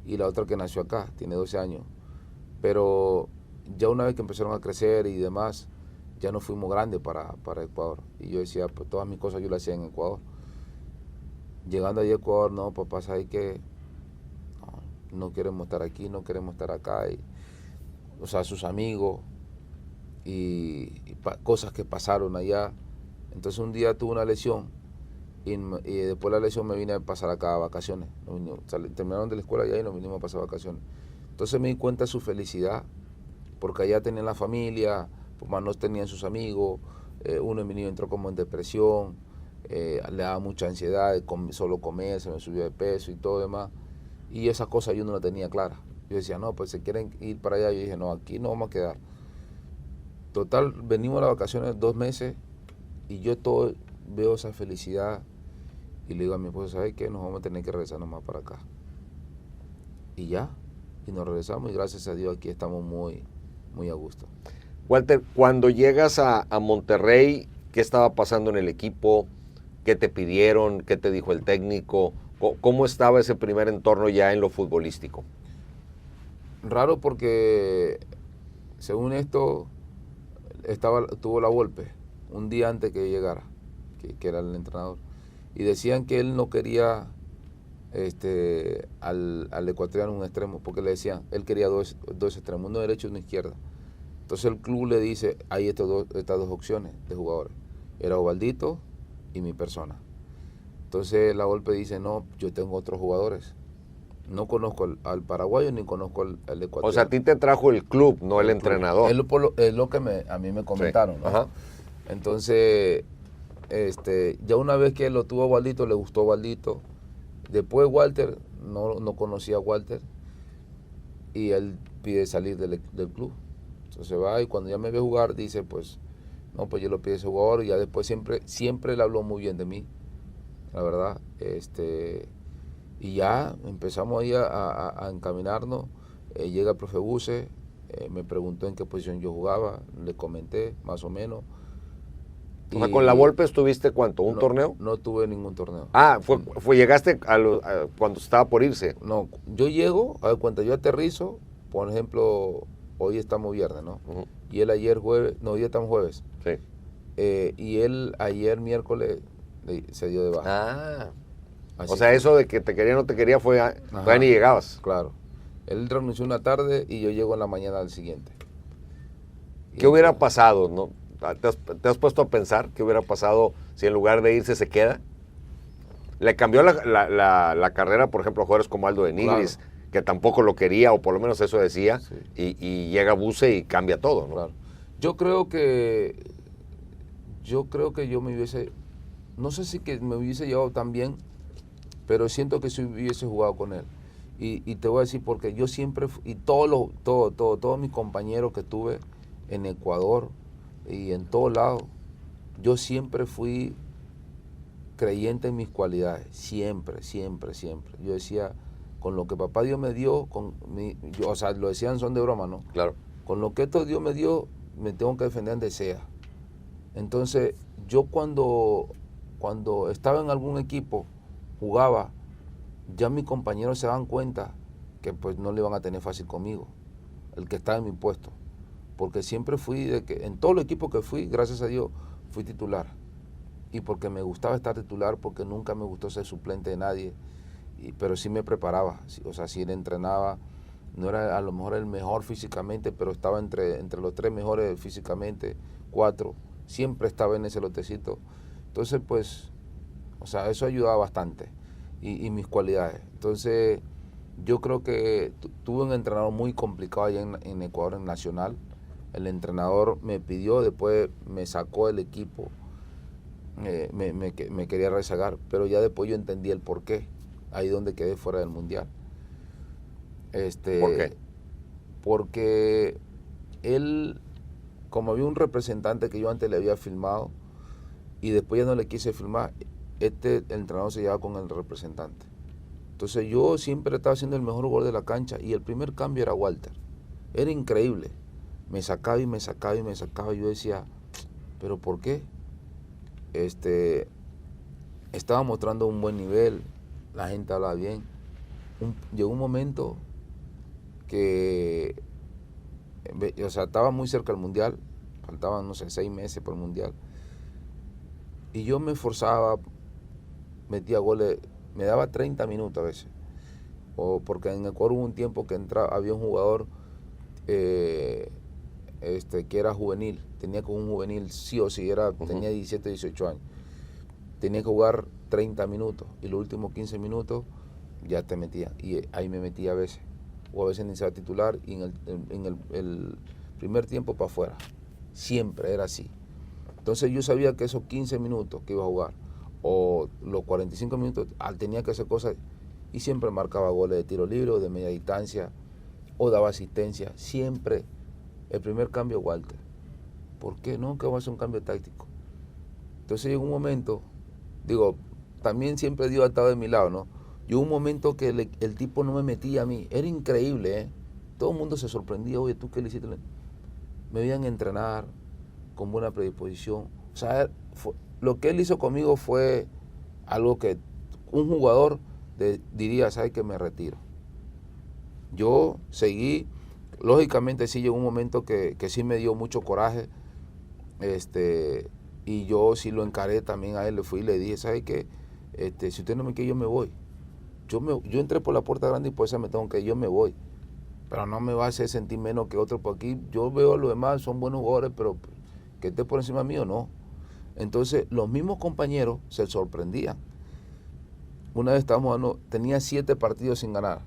Y la otra que nació acá, tiene 12 años. Pero ya una vez que empezaron a crecer y demás, ya no fuimos grandes para Ecuador. Y yo decía, pues todas mis cosas yo las hacía en Ecuador. Llegando allí a Ecuador, no, papá, ¿sabes qué? No queremos estar aquí, no queremos estar acá. O sea, sus amigos y cosas que pasaron allá. Entonces un día tuve una lesión y después de la lesión me vine a pasar acá a vacaciones. Terminaron de la escuela allá y nos vinimos a pasar vacaciones. Entonces me di cuenta de su felicidad, porque allá tenían la familia, pues más no tenían sus amigos, uno de mis niños entró como en depresión, le daba mucha ansiedad, solo comer, se me subió de peso y todo demás, y esas cosas yo no las tenía claras. Yo decía, no, pues se quieren ir para allá, yo dije, no, aquí no vamos a quedar. Total, venimos a las vacaciones 2 meses, y yo todo veo esa felicidad, y le digo a mi esposa, ¿sabes qué? Nos vamos a tener que regresar nomás para acá. Y ya, y nos regresamos, y gracias a Dios aquí estamos muy, muy a gusto. Walter, cuando llegas a Monterrey, ¿qué estaba pasando en el equipo? ¿Qué te pidieron? ¿Qué te dijo el técnico? ¿Cómo estaba ese primer entorno ya en lo futbolístico? Raro porque, según esto, tuvo la Volpe un día antes que llegara, que era el entrenador. Y decían que él no quería al ecuatoriano un extremo, porque le decían, él quería dos extremos, uno derecho y uno izquierda. Entonces el club le dice, hay estas dos opciones de jugadores. Era Ovaldito y mi persona. Entonces la Volpe dice, no, yo tengo otros jugadores. No conozco al paraguayo ni conozco al ecuatoriano. O sea, a ti te trajo el club, no el entrenador. Es lo que a mí me comentaron, sí. ¿no? Ajá. Entonces, ya una vez que lo tuvo Ovaldito, le gustó Ovaldito. Después Walter, no conocía a Walter, y él pide salir del club. Entonces va, y cuando ya me ve jugar, dice, pues, no, pues yo lo pide ese jugador, y ya después siempre le habló muy bien de mí, la verdad. Y ya empezamos ahí a encaminarnos. Llega el profe Buse, me preguntó en qué posición yo jugaba, le comenté más o menos. O sea, con la Volpe estuviste ¿cuánto? ¿Un no, torneo? No tuve ningún torneo. Ah, llegaste cuando estaba por irse. No, yo llego, a ver, cuando yo aterrizo, por ejemplo, hoy estamos viernes, ¿no? Uh-huh. Y él ayer jueves, no, hoy estamos jueves. Sí. Y él ayer miércoles se dio de baja. Ah. Así O sea, fue. eso de que te quería o no te quería todavía ni llegabas. Claro. Él renunció una tarde y yo llego en la mañana del siguiente. ¿Qué hubiera pasado, no? ¿Te has puesto a pensar qué hubiera pasado si en lugar de irse se queda? Le cambió la carrera, por ejemplo, a jugadores como Aldo de Nigris, claro, que tampoco lo quería, o por lo menos eso decía, sí. y llega Buse y cambia todo, ¿no? Claro. Yo creo que yo me hubiese, no sé si que me hubiese llevado tan bien, pero siento que si hubiese jugado con él. Y te voy a decir porque yo siempre, y todos mis compañeros que tuve en Ecuador y en todos lados, yo siempre fui creyente en mis cualidades, siempre. Yo decía, con lo que papá Dios me dio, o sea, lo decían son de broma, ¿no? Claro. Con lo que esto Dios me dio, me tengo que defender donde sea. Entonces, yo cuando estaba en algún equipo, jugaba, ya mis compañeros se daban cuenta que pues no le iban a tener fácil conmigo, el que estaba en mi puesto. Porque siempre fui en todo el equipo que fui, gracias a Dios, fui titular. Y porque me gustaba estar titular, porque nunca me gustó ser suplente de nadie, pero sí me preparaba, o sea, sí entrenaba, no era a lo mejor el mejor físicamente, pero estaba entre los 3 mejores físicamente, 4, siempre estaba en ese lotecito. Entonces, pues, o sea, eso ayudaba bastante, y mis cualidades. Entonces, yo creo que tuve un entrenador muy complicado allá en Ecuador, en Nacional. El entrenador me pidió, después me sacó del equipo, me quería rezagar, pero ya después yo entendí el porqué, ahí donde quedé fuera del Mundial. ¿Por qué? Porque él, como había un representante que yo antes le había filmado y después ya no le quise filmar, el entrenador se llevaba con el representante. Entonces yo siempre estaba haciendo el mejor gol de la cancha y el primer cambio era Walter. Era increíble. Me sacaba y me sacaba y me sacaba. Y yo decía, ¿pero por qué? Estaba mostrando un buen nivel, la gente hablaba bien. Llegó un momento que, o sea, estaba muy cerca del Mundial, faltaban, no sé, 6 meses por el Mundial. Y yo me esforzaba, metía goles, me daba 30 minutos a veces. Porque en Ecuador hubo un tiempo que había un jugador que era juvenil, tenía como un juvenil sí o sí, tenía 17, 18 años. Tenía que jugar 30 minutos y los últimos 15 minutos ya te metía. Y ahí me metía a veces. O a veces ni se iba a titular y en el primer tiempo para afuera. Siempre era así. Entonces yo sabía que esos 15 minutos que iba a jugar o los 45 minutos tenía que hacer cosas y siempre marcaba goles de tiro libre o de media distancia o daba asistencia. Siempre el primer cambio Walter. ¿Por qué no? Que vamos a hacer un cambio táctico. Entonces llegó un momento, digo, también siempre Dios ha estado de mi lado, ¿no? Llegó un momento que el tipo no me metía a mí. Era increíble, ¿eh? Todo el mundo se sorprendía. Oye, ¿tú qué le hiciste? Me veían entrenar con buena predisposición. O sea, lo que él hizo conmigo fue algo que un jugador diría, ¿sabes qué? Me retiro. Yo seguí, lógicamente sí llegó un momento que sí me dio mucho coraje, y yo sí lo encaré también a él, le fui y le dije, ¿sabes qué? Si usted no me quiere, yo me voy. Yo entré por la puerta grande y por esa me tengo que ir, yo me voy. Pero no me va a hacer sentir menos que otro por aquí. Yo veo a los demás, son buenos jugadores, pero que esté por encima mío, no. Entonces, los mismos compañeros se sorprendían. Una vez estábamos jugando, tenía 7 partidos sin ganar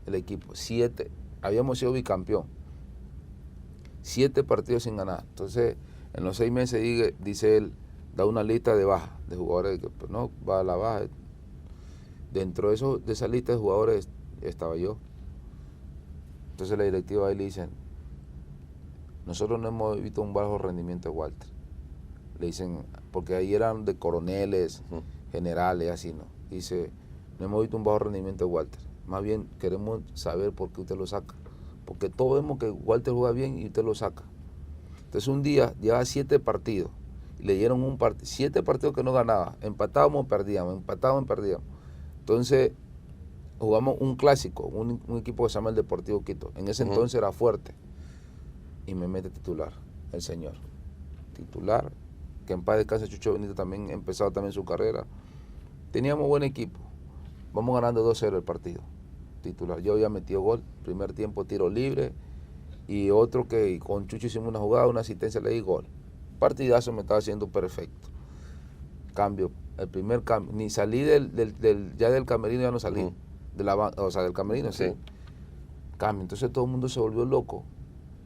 el equipo, 7. Habíamos sido bicampeón. 7 partidos sin ganar. Entonces, en los 6 meses, dice él, da una lista de baja, de jugadores que pues, no, va a la baja. Dentro de esa lista de jugadores estaba yo. Entonces la directiva ahí le dicen, nosotros no hemos visto un bajo rendimiento de Walter. Le dicen, porque ahí eran de coroneles, generales, así, ¿no? Dice, no hemos visto un bajo rendimiento de Walter. Más bien queremos saber por qué usted lo saca. Porque todos vemos que Walter juega bien y usted lo saca. Entonces un día llevaba 7 partidos. Y le dieron 7 partidos que no ganaba. Empatábamos, perdíamos, empatábamos, perdíamos. Entonces jugamos un clásico, un equipo que se llama el Deportivo Quito. En ese entonces era fuerte. Y me mete titular, el señor. Titular, que en paz descanse Chucho Benito, también empezado también su carrera. Teníamos buen equipo. Vamos ganando 2-0 el partido. Titular. Yo había metido gol, primer tiempo tiro libre, y otro que con Chucho hicimos una jugada, una asistencia, le di gol. Partidazo, me estaba haciendo perfecto. Cambio, el primer cambio, ni salí ya del camerino, ya no salí. Del camerino, sí. Cambio, entonces todo el mundo se volvió loco.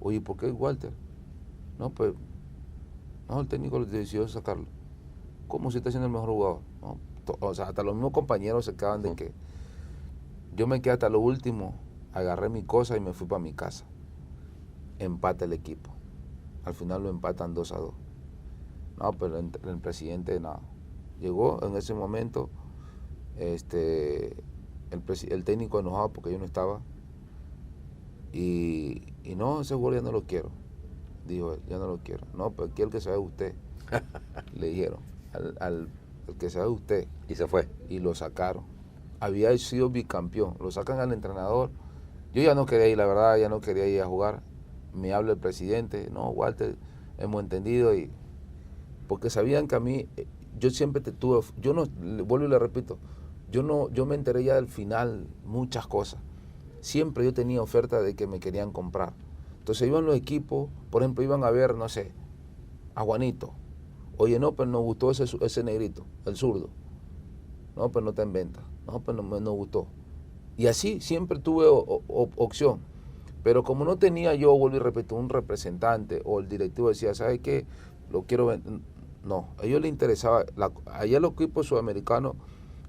Oye, ¿por qué Walter? No, pues, no, el técnico le decidió sacarlo. ¿Cómo si está siendo el mejor jugador? No, o sea, hasta los mismos compañeros se quedaban de que yo me quedé hasta lo último, agarré mi cosa y me fui para mi casa. Empata el equipo. Al final lo empatan 2-2. No, pero el presidente nada. Llegó en ese momento el técnico enojado porque yo no estaba. Y no, ese gol ya no lo quiero. Dijo él, ya no lo quiero. No, pero quiero que se vaya usted. Le dijeron, al que se vaya usted. Y se fue. Y lo sacaron. Había sido bicampeón. Lo sacan al entrenador. Yo ya no quería ir, la verdad, ya no quería ir a jugar. Me habla el presidente. No, Walter, hemos entendido. Porque sabían que a mí, yo siempre yo no, vuelvo y le repito, yo me enteré ya del final, muchas cosas. Siempre yo tenía oferta de que me querían comprar. Entonces iban los equipos, por ejemplo, iban a ver, no sé, a Juanito. Oye, no, pero nos gustó ese negrito, el zurdo. No, pero no está en venta. No, pero no nos gustó. Y así siempre tuve opción. Pero como no tenía yo, vuelvo y repito, un representante o el directivo decía, ¿sabes qué? Lo quiero vender. No, a ellos les interesaba, allá los equipos sudamericanos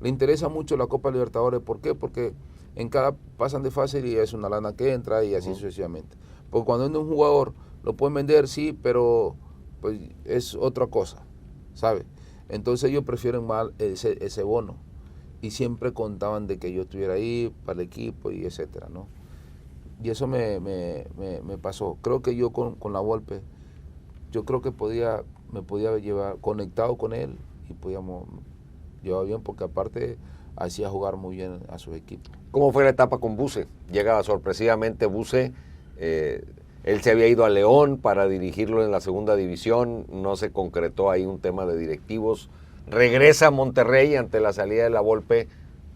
les interesa mucho la Copa Libertadores. ¿Por qué? Porque en cada pasan de fase y es una lana que entra y así sucesivamente. Porque cuando es un jugador, lo pueden vender, sí, pero pues es otra cosa, ¿sabes? Entonces ellos prefieren más ese bono. Y siempre contaban de que yo estuviera ahí para el equipo y etcétera, ¿no? Y eso me pasó. Creo que yo con la Volpe, yo creo que me podía llevar conectado con él y podíamos llevar bien, porque aparte hacía jugar muy bien a su equipo. ¿Cómo fue la etapa con Buse? Llegaba sorpresivamente Buse, él se había ido a León para dirigirlo en la segunda división, no se concretó ahí un tema de directivos, regresa a Monterrey ante la salida de la Volpe,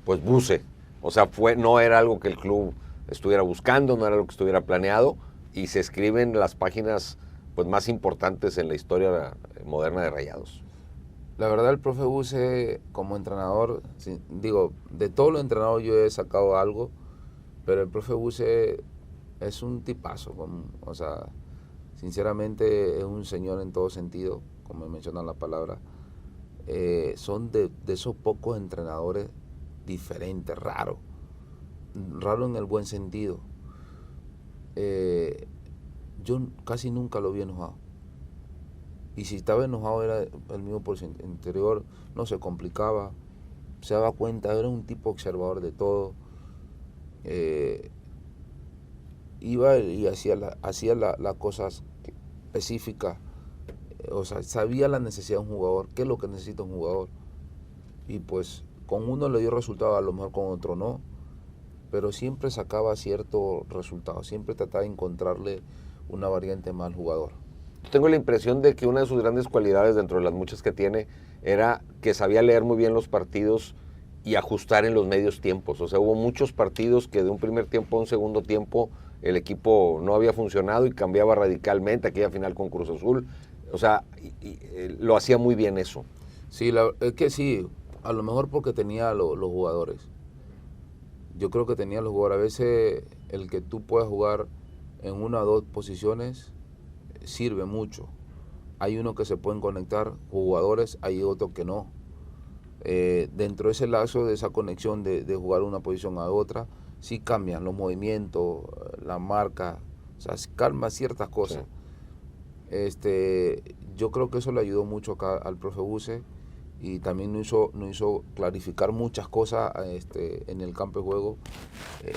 pues Buse, o sea, no era algo que el club estuviera buscando, no era algo que estuviera planeado, y se escriben las páginas pues más importantes en la historia moderna de Rayados. La verdad, el profe Buse como entrenador, de todos los entrenadores yo he sacado algo, pero el profe Buse es un tipazo, o sea, sinceramente es un señor en todo sentido, como mencionan la palabra. Son de esos pocos entrenadores diferentes, raros en el buen sentido. Yo casi nunca lo vi enojado. Y si estaba enojado era el mismo por su interior, no se complicaba, se daba cuenta, era un tipo observador de todo. Iba y hacía las cosas específicas, o sea, sabía la necesidad de un jugador, qué es lo que necesita un jugador. Y pues con uno le dio resultado, a lo mejor con otro no, pero siempre sacaba cierto resultado, siempre trataba de encontrarle una variante más al jugador. Tengo la impresión de que una de sus grandes cualidades, dentro de las muchas que tiene, era que sabía leer muy bien los partidos y ajustar en los medios tiempos. O sea, hubo muchos partidos que de un primer tiempo a un segundo tiempo el equipo no había funcionado y cambiaba radicalmente, aquella final con Cruz Azul. O sea, lo hacía muy bien eso. Sí, es que sí, a lo mejor porque tenía los jugadores. Yo creo que tenía los jugadores. A veces el que tú puedas jugar en una o dos posiciones sirve mucho. Hay unos que se pueden conectar jugadores, hay otros que no. Dentro de ese lazo, de esa conexión de jugar una posición a otra, sí cambian los movimientos, la marca, o sea, calma ciertas cosas. Sí. Yo creo que eso le ayudó mucho acá al profe Buse, y también nos hizo clarificar muchas cosas en el campo de juego.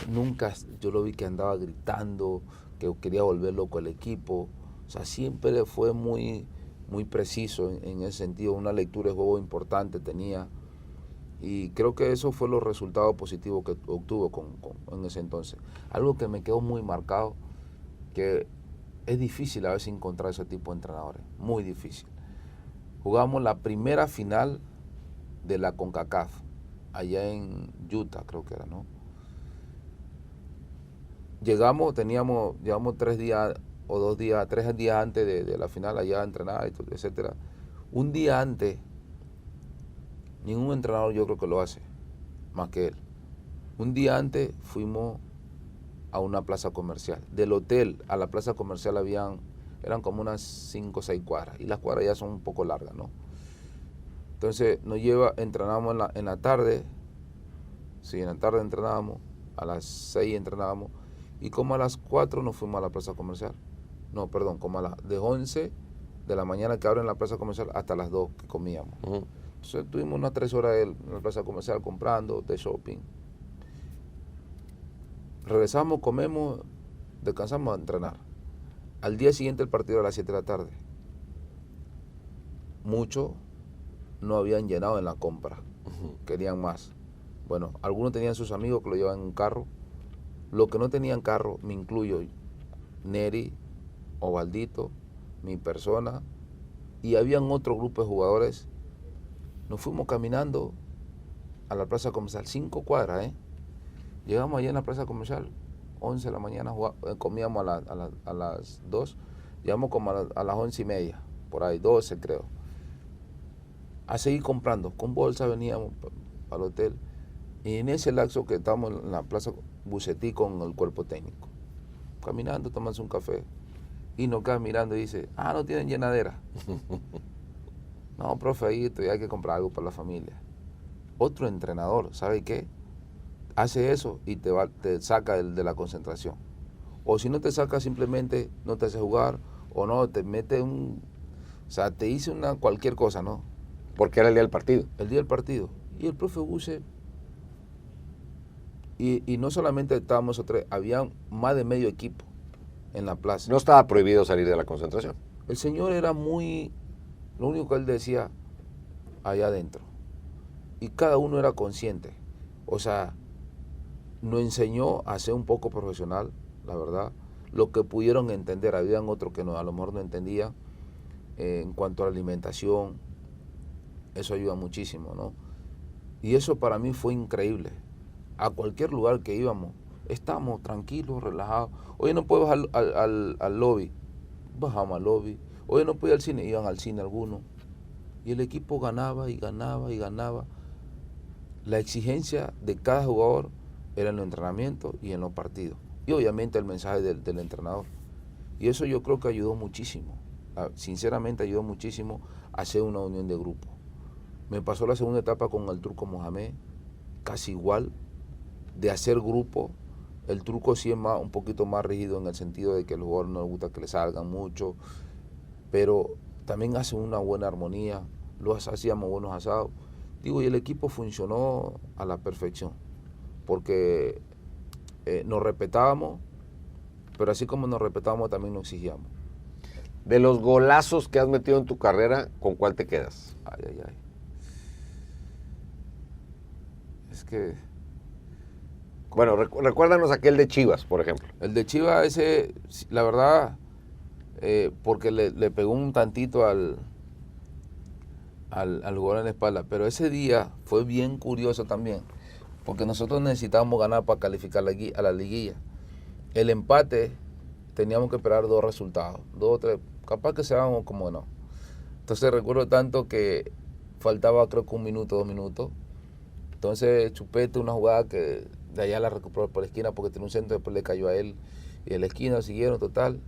Nunca yo lo vi que andaba gritando, que quería volver loco el equipo. O sea, siempre fue muy, muy preciso en ese sentido, una lectura de juego importante tenía. Y creo que eso fue los resultados positivos que obtuvo en ese entonces. Algo que me quedó muy marcado, que es difícil a veces encontrar ese tipo de entrenadores, muy difícil. Jugamos la primera final de la CONCACAF, allá en Utah creo que era, ¿no? Llegamos 3 días o 2 días, 3 días antes de la final allá a entrenar, etcétera. Un día antes, ningún entrenador yo creo que lo hace, más que él. Un día antes fuimos a una plaza comercial. Del hotel a la plaza comercial eran como unas 5 o 6 cuadras, y las cuadras ya son un poco largas, ¿no? Entonces entrenamos en la tarde, sí, en la tarde entrenábamos, a las 6 entrenábamos, y como a las 4 nos fuimos a la plaza comercial. No, perdón, de 11 de la mañana que abren la plaza comercial hasta las 2 que comíamos. Uh-huh. Entonces tuvimos unas 3 horas en la plaza comercial comprando, de shopping. Regresamos, comemos, descansamos a entrenar. Al día siguiente el partido a las 7 de la tarde. Muchos no habían llenado en la compra, querían más. Bueno, algunos tenían sus amigos que lo llevaban en un carro. Los que no tenían carro, me incluyo, Neri, Ovaldito, mi persona, y habían otro grupo de jugadores. Nos fuimos caminando a la plaza comercial, 5 cuadras, Llegamos allá en la plaza comercial, 11 de la mañana, comíamos a las 2, llegamos como a las 11:30, por ahí, 12 creo. A seguir comprando, con bolsa veníamos para el hotel, y en ese lapso que estábamos en la plaza Bucetí con el cuerpo técnico, caminando, tomándose un café, y nos quedan mirando y dice, no tienen llenadera. No, profe, ahí hay que comprar algo para la familia. Otro entrenador, ¿sabe qué? Hace eso y te saca de la concentración. O si no te saca, simplemente no te hace jugar, o no, te mete o sea, te dice cualquier cosa, ¿no? Porque era el día del partido. El día del partido. Y el profe Buse, y no solamente estábamos nosotros, había más de medio equipo en la plaza. No estaba prohibido salir de la concentración. El señor era lo único que él decía, allá adentro. Y cada uno era consciente. O sea, nos enseñó a ser un poco profesional, la verdad. Lo que pudieron entender, habían otros que a lo mejor no entendían en cuanto a la alimentación. Eso ayuda muchísimo, ¿no? Y eso para mí fue increíble. A cualquier lugar que íbamos, estábamos tranquilos, relajados. Oye, no puedo bajar al lobby. Bajamos al lobby. Oye, no puedo ir al cine. Iban al cine algunos. Y el equipo ganaba y ganaba y ganaba. La exigencia de cada jugador era en los entrenamientos y en los partidos. Y obviamente el mensaje del entrenador. Y eso yo creo que ayudó muchísimo. Sinceramente ayudó muchísimo a hacer una unión de grupo. Me pasó la segunda etapa con el Turco Mohamed, casi igual, de hacer grupo. El Turco sí es un poquito más rígido en el sentido de que a los jugadores no les gusta que le salgan mucho, pero también hace una buena armonía, hacíamos buenos asados. Y el equipo funcionó a la perfección, porque nos respetábamos, pero así como nos respetábamos también nos exigíamos. De los golazos que has metido en tu carrera, ¿con cuál te quedas? Ay. Es que... Bueno, recuérdanos aquel de Chivas, por ejemplo. El de Chivas, ese, la verdad, porque le pegó un tantito al jugador en la espalda. Pero ese día fue bien curioso también, porque nosotros necesitábamos ganar para calificar a la liguilla. El empate, teníamos que esperar 2 resultados, 2 o 3, capaz que se hagan como no. Entonces recuerdo tanto que faltaba creo que 1 minuto, 2 minutos. Entonces Chupete, una jugada que de allá la recuperó por la esquina porque tenía un centro, después le cayó a él. Y en la esquina siguieron, total.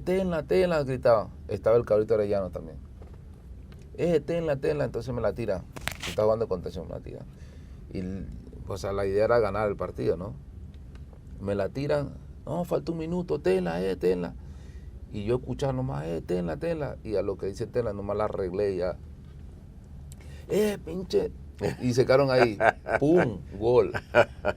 Tenla, gritaban. Estaba el Cabrito Arellano también. Tenla, entonces me la tiran. Yo estaba jugando de contención, me la tiran. Y pues la idea era ganar el partido, ¿no? Me la tiran, no, falta 1 minuto, tenla. Y yo escuchaba nomás, tenla. Y a lo que dice tenla, nomás la arreglé ya. pinche. Y se quedaron ahí, ¡pum! Gol.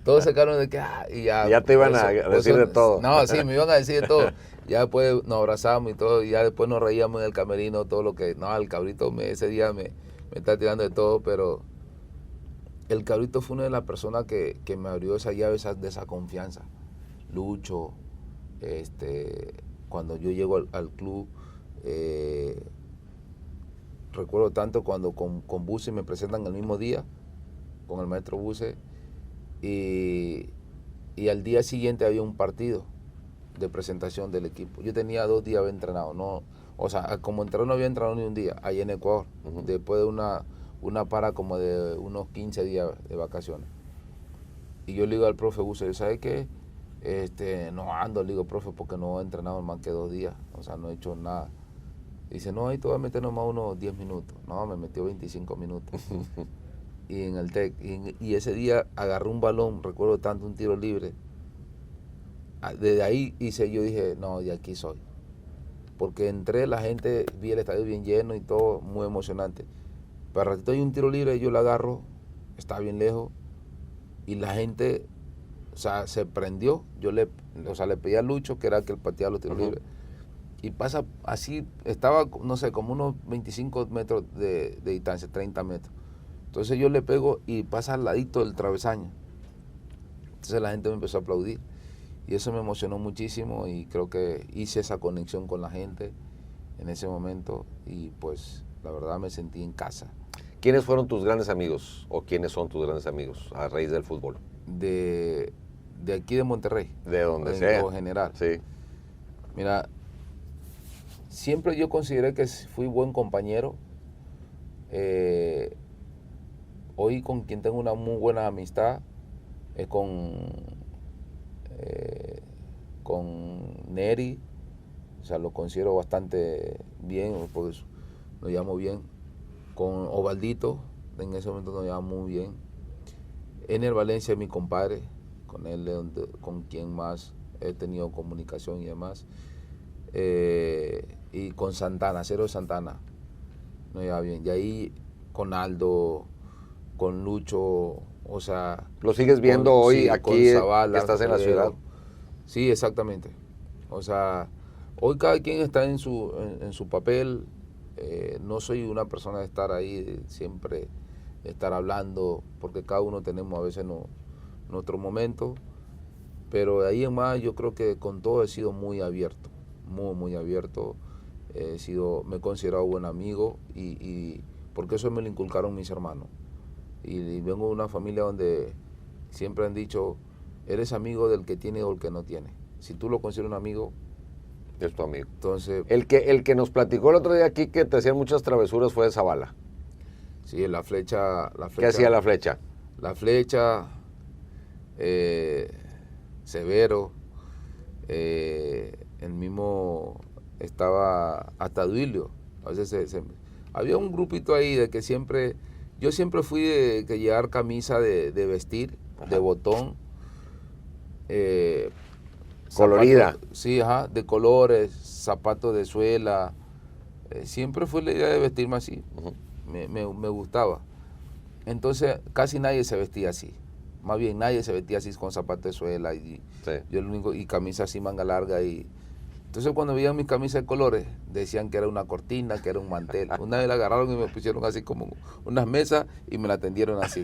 Todos se quedaron de que, y ya. Ya te iban a decir de todo. No, sí, me iban a decir de todo. Ya después nos abrazamos y todo, y ya después nos reíamos en el camerino, todo lo que, no, el cabrito ese día me está tirando de todo, pero el cabrito fue una de las personas que me abrió esa llave de esa confianza. Lucho, cuando yo llego al club, recuerdo tanto cuando con Buse me presentan el mismo día, con el maestro Buse, y al día siguiente había un partido de presentación del equipo. Yo tenía 2 días había entrenado, no, o sea, como entrenador no había entrenado ni un día, allá en Ecuador, después de una para como de unos 15 días de vacaciones. Y yo le digo al profe Buse, ¿sabes qué? No ando, le digo, profe, porque no he entrenado más que 2 días, o sea, no he hecho nada. Dice, no, ahí te voy a meter nomás unos 10 minutos. No, me metió 25 minutos. Y en el TEC, y ese día agarré un balón, recuerdo tanto, un tiro libre. Desde ahí yo dije, no, de aquí soy. Porque entré, la gente, vi el estadio bien lleno y todo, muy emocionante. Pero al ratito hay un tiro libre, yo lo agarro, está bien lejos, y la gente, o sea, se prendió. Yo le pedí a Lucho, que era el que pateaba los tiros libres. Y pasa así, estaba, no sé, como unos 25 metros de distancia, 30 metros. Entonces yo le pego y pasa al ladito del travesaño. Entonces la gente me empezó a aplaudir. Y eso me emocionó muchísimo y creo que hice esa conexión con la gente en ese momento. Y pues la verdad me sentí en casa. ¿Quiénes fueron tus grandes amigos o quiénes son tus grandes amigos a raíz del fútbol? De aquí de Monterrey. De donde sea. En general. Sí. Mira, siempre yo consideré que fui buen compañero. Hoy con quien tengo una muy buena amistad es con Neri. O sea, lo considero bastante bien, porque nos llevamos bien. Con Ovaldito, en ese momento nos llevamos muy bien. Ener Valencia es mi compadre, con él con quien más he tenido comunicación y demás. Y con Santana, Cero Santana, nos lleva bien. Y ahí con Aldo, con Lucho, o sea... ¿Lo sigues viendo hoy aquí Zavala, que estás en la ciudad? Sí, exactamente. O sea, hoy cada quien está en su papel. No soy una persona de estar ahí siempre, de estar hablando, porque cada uno tenemos a veces nuestro momento. Pero de ahí en más yo creo que con todo he sido muy abierto, muy abierto. Me he considerado buen amigo y porque eso me lo inculcaron mis hermanos. Y vengo de una familia donde siempre han dicho, eres amigo del que tiene o el que no tiene. Si tú lo consideras un amigo, es tu amigo. Entonces, el que nos platicó el otro día aquí que te hacían muchas travesuras fue Zavala. Sí, la flecha. ¿Qué hacía la flecha? La flecha, Severo, el mismo estaba hasta Duilio. A veces había un grupito ahí de que yo siempre fui de que llevar camisa de vestir, ajá, de botón. Colorida. Zapatos, sí, ajá, de colores, zapatos de suela. Siempre fue la idea de vestirme así. Uh-huh. Me gustaba. Entonces casi nadie se vestía así. Más bien nadie se vestía así con zapatos de suela sí. Yo el único, y camisa así manga larga. Entonces cuando veían mis camisas de colores decían que era una cortina, que era un mantel. Una vez la agarraron y me pusieron así como unas mesas y me la tendieron así.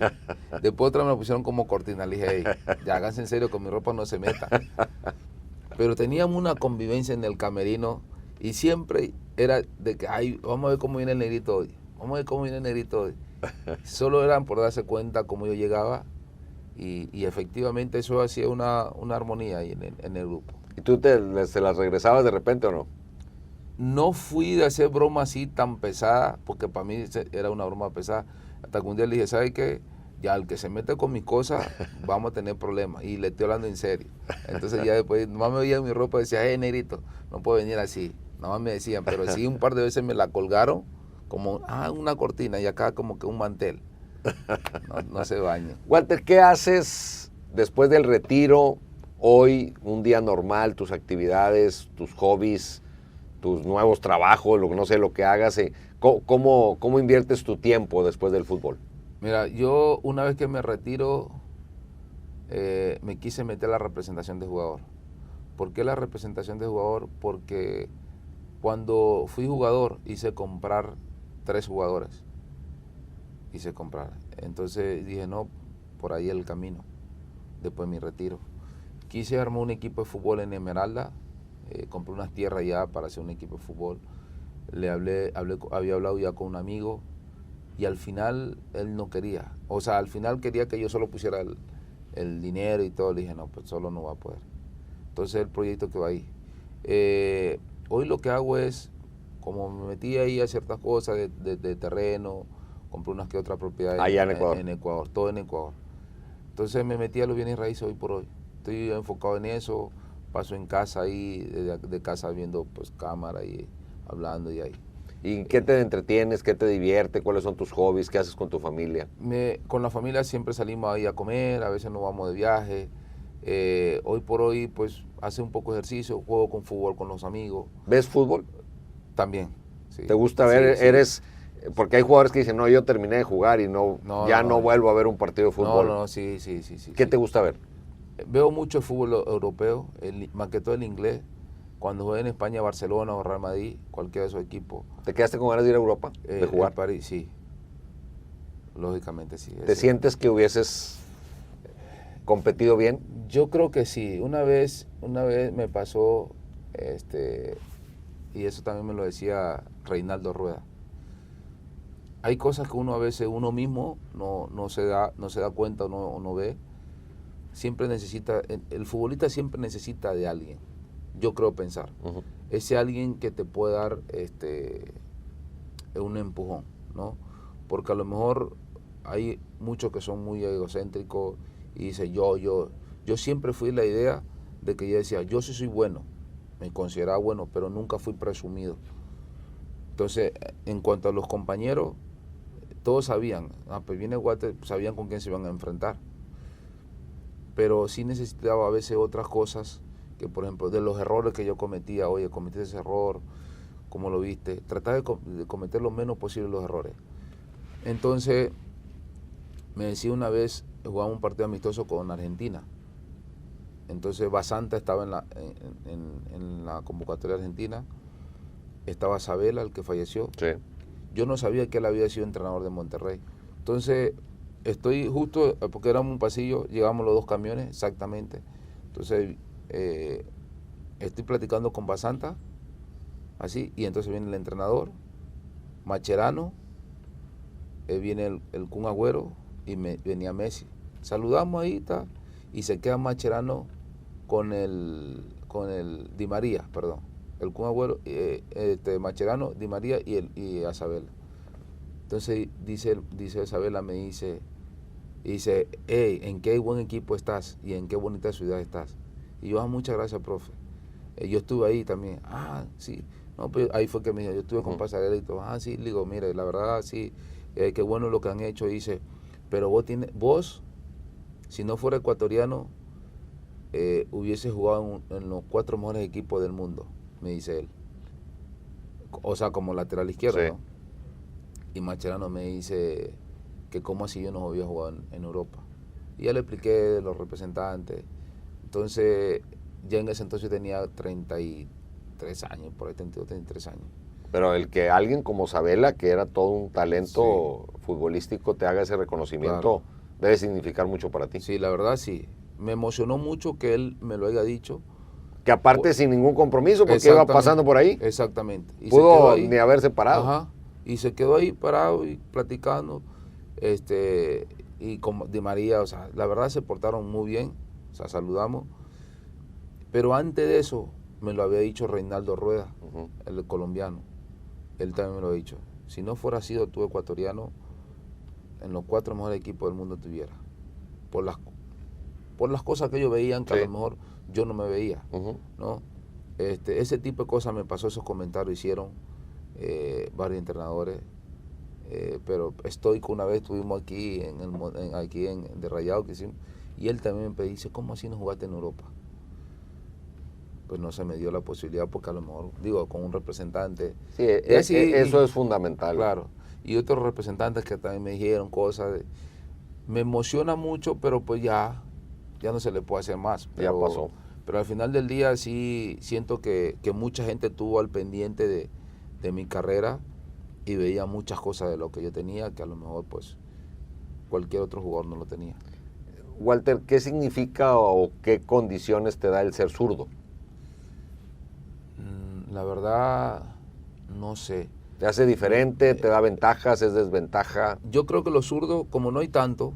Después otra me la pusieron como cortina. Le dije, hey, ya háganse en serio, con mi ropa no se meta. Pero teníamos una convivencia en el camerino y siempre era de que, ay, vamos a ver cómo viene el negrito hoy. Vamos a ver cómo viene el negrito hoy. Solo eran por darse cuenta cómo yo llegaba y efectivamente eso hacía una armonía ahí en el grupo. ¿Y tú se las regresabas de repente o no? No fui de hacer broma así tan pesada, porque para mí era una broma pesada. Hasta que un día le dije, ¿sabes qué? Ya el que se mete con mis cosas, vamos a tener problemas. Y le estoy hablando en serio. Entonces ya después, nomás me veía mi ropa y decía, negrito, no puedo venir así. Nomás me decían, pero sí un par de veces me la colgaron como, una cortina y acá como que un mantel. No se baña. Walter, ¿qué haces después del retiro? Hoy, un día normal, tus actividades, tus hobbies, tus nuevos trabajos, no sé lo que hagas, ¿cómo inviertes tu tiempo después del fútbol? Mira, yo una vez que me retiro, me quise meter a la representación de jugador. ¿Por qué la representación de jugador? Porque cuando fui jugador hice comprar 3 jugadores. Hice comprar. Entonces dije, no, por ahí el camino, después de mi retiro. Quise armar un equipo de fútbol en Esmeralda, compré unas tierras ya para hacer un equipo de fútbol. Había hablado ya con un amigo y al final él no quería. O sea, al final quería que yo solo pusiera el dinero y todo. Le dije, no, pues solo no va a poder. Entonces el proyecto quedó ahí. Hoy lo que hago es, como me metí ahí a ciertas cosas de terreno, compré unas que otras propiedades allá en Ecuador. En Ecuador, todo en Ecuador. Entonces me metí a los bienes raíces hoy por hoy. Estoy enfocado en eso, paso en casa ahí, de casa viendo pues cámara y hablando y ahí. ¿Y qué te entretienes, qué te divierte, cuáles son tus hobbies, qué haces con tu familia? Con la familia siempre salimos ahí a comer, a veces nos vamos de viaje. Hoy por hoy pues hace un poco de ejercicio, juego con fútbol con los amigos. ¿Ves fútbol? También, sí. ¿Te gusta ver? Sí, sí. Eres... Porque hay jugadores que dicen, no, yo terminé de jugar y no vuelvo a ver un partido de fútbol. No, sí. ¿Qué te gusta ver? Veo mucho el fútbol europeo, más que todo el inglés. Cuando jugué en España, Barcelona o Real Madrid, cualquiera de esos equipos. ¿Te quedaste con ganas de ir a Europa, de jugar? En París, sí. Lógicamente, sí. ¿Te sientes que hubieses competido bien? Yo creo que sí. Una vez me pasó, y eso también me lo decía Reinaldo Rueda. Hay cosas que uno a veces uno mismo no se da cuenta o no ve. Siempre necesita, el futbolista siempre necesita de alguien, yo creo pensar. Ese alguien que te puede dar un empujón, ¿no? Porque a lo mejor hay muchos que son muy egocéntricos y dicen yo siempre fui la idea de que yo decía, yo sí soy bueno, me consideraba bueno, pero nunca fui presumido. Entonces, en cuanto a los compañeros, todos sabían, pues viene Walter, sabían con quién se iban a enfrentar. Pero sí necesitaba a veces otras cosas, que por ejemplo, de los errores que yo cometía, oye, cometí ese error, ¿cómo lo viste? Tratar de cometer lo menos posible los errores. Entonces, me decía una vez, jugaba un partido amistoso con Argentina. Entonces, Basanta estaba en la convocatoria argentina, estaba Sabela, el que falleció. Sí. Yo no sabía que él había sido entrenador de Monterrey. Entonces, estoy justo, porque éramos un pasillo, llegamos los 2 camiones, exactamente. Entonces, estoy platicando con Basanta, así, y entonces viene el entrenador, Mascherano, viene el Kun Agüero, y venía Messi. Saludamos ahí, y se queda Mascherano con el Di María, perdón. El Kun Agüero, Mascherano, Di María y a Sabela. Entonces dice Sabela, me dice, hey, ¿en qué buen equipo estás? Y en qué bonita ciudad estás. Y yo, muchas gracias, profe. Yo estuve ahí también. Sí. No, pues ahí fue que me dijo, yo estuve con Pasarela y todo. Sí, le digo, mire, la verdad, sí, qué bueno lo que han hecho. Dice, pero vos, si no fuera ecuatoriano, hubiese jugado en los 4 mejores equipos del mundo, me dice él. O sea, como lateral izquierdo, sí. ¿No? Y Mascherano me dice que cómo así yo no había jugado en Europa. Y ya le expliqué de los representantes. Entonces, ya en ese entonces tenía 33 años, por ahí 32, 33 años. Pero el que alguien como Sabela, que era todo un talento futbolístico, te haga ese reconocimiento, debe significar mucho para ti. Sí, la verdad sí. Me emocionó mucho que él me lo haya dicho. Que aparte sin ningún compromiso, porque iba pasando por ahí. Exactamente. Y pudo ni haberse parado. Ajá. Y se quedó ahí parado y platicando. Y con Di María, o sea, la verdad se portaron muy bien. O sea, saludamos. Pero antes de eso, me lo había dicho Reinaldo Rueda, el colombiano. Él también me lo ha dicho. Si no fuera sido tú ecuatoriano, en los 4 mejores equipos del mundo tuviera. Por las cosas que ellos veían, que a lo mejor yo no me veía, ¿no? Ese tipo de cosas me pasó, esos comentarios hicieron varios entrenadores, pero Stoico una vez estuvimos aquí de Rayado, y él también me dice, ¿cómo así no jugaste en Europa? pues no se me dio la posibilidad porque a lo mejor, digo, con un representante. Sí, eso es fundamental. Claro, y otros representantes que también me dijeron cosas. Me emociona mucho, pero pues ya no se le puede hacer más. Ya pasó. Pero al final del día sí siento que mucha gente estuvo al pendiente de mi carrera y veía muchas cosas de lo que yo tenía que a lo mejor pues cualquier otro jugador no lo tenía. Walter, ¿qué significa o qué condiciones te da el ser zurdo? La verdad, no sé. ¿Te hace diferente? ¿Te da ventajas? ¿Es desventaja? Yo creo que los zurdos, como no hay tanto,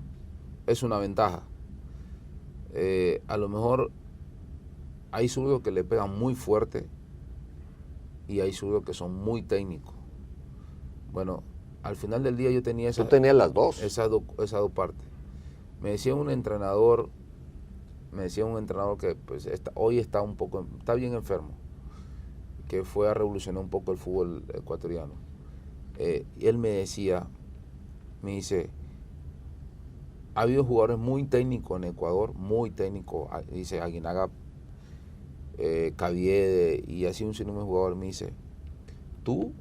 es una ventaja. A lo mejor hay zurdos que le pegan muy fuerte y hay zurdos que son muy técnicos. Bueno, al final del día yo tenía ¿Tú tenías las dos? Esas dos partes. Me decía un entrenador que pues hoy está bien enfermo, que fue a revolucionar un poco el fútbol ecuatoriano. Y él me dice, ha habido jugadores muy técnicos en Ecuador, muy técnicos, dice Aguinaga, Caviede y así un sinnúmero de jugadores. Me dice, tú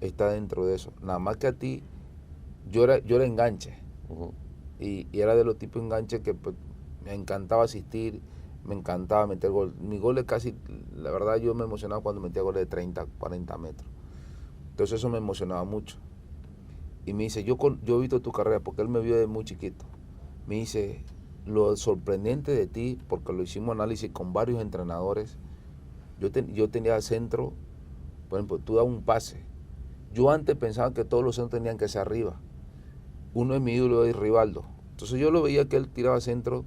estás dentro de eso, nada más que a ti, yo era enganche. Uh-huh. Y era de los tipos de enganche que pues, me encantaba asistir, me encantaba meter gol. Mi gol es casi, la verdad yo me emocionaba cuando metía goles de 30, 40 metros. Entonces eso me emocionaba mucho. Y me dice, yo he visto tu carrera porque él me vio desde muy chiquito. Me dice, lo sorprendente de ti, porque lo hicimos análisis con varios entrenadores, yo tenía centro, por ejemplo, tú dabas un pase. Yo antes pensaba que todos los centros tenían que ser arriba. Uno de mis ídolos es Rivaldo. Entonces yo lo veía que él tiraba centro,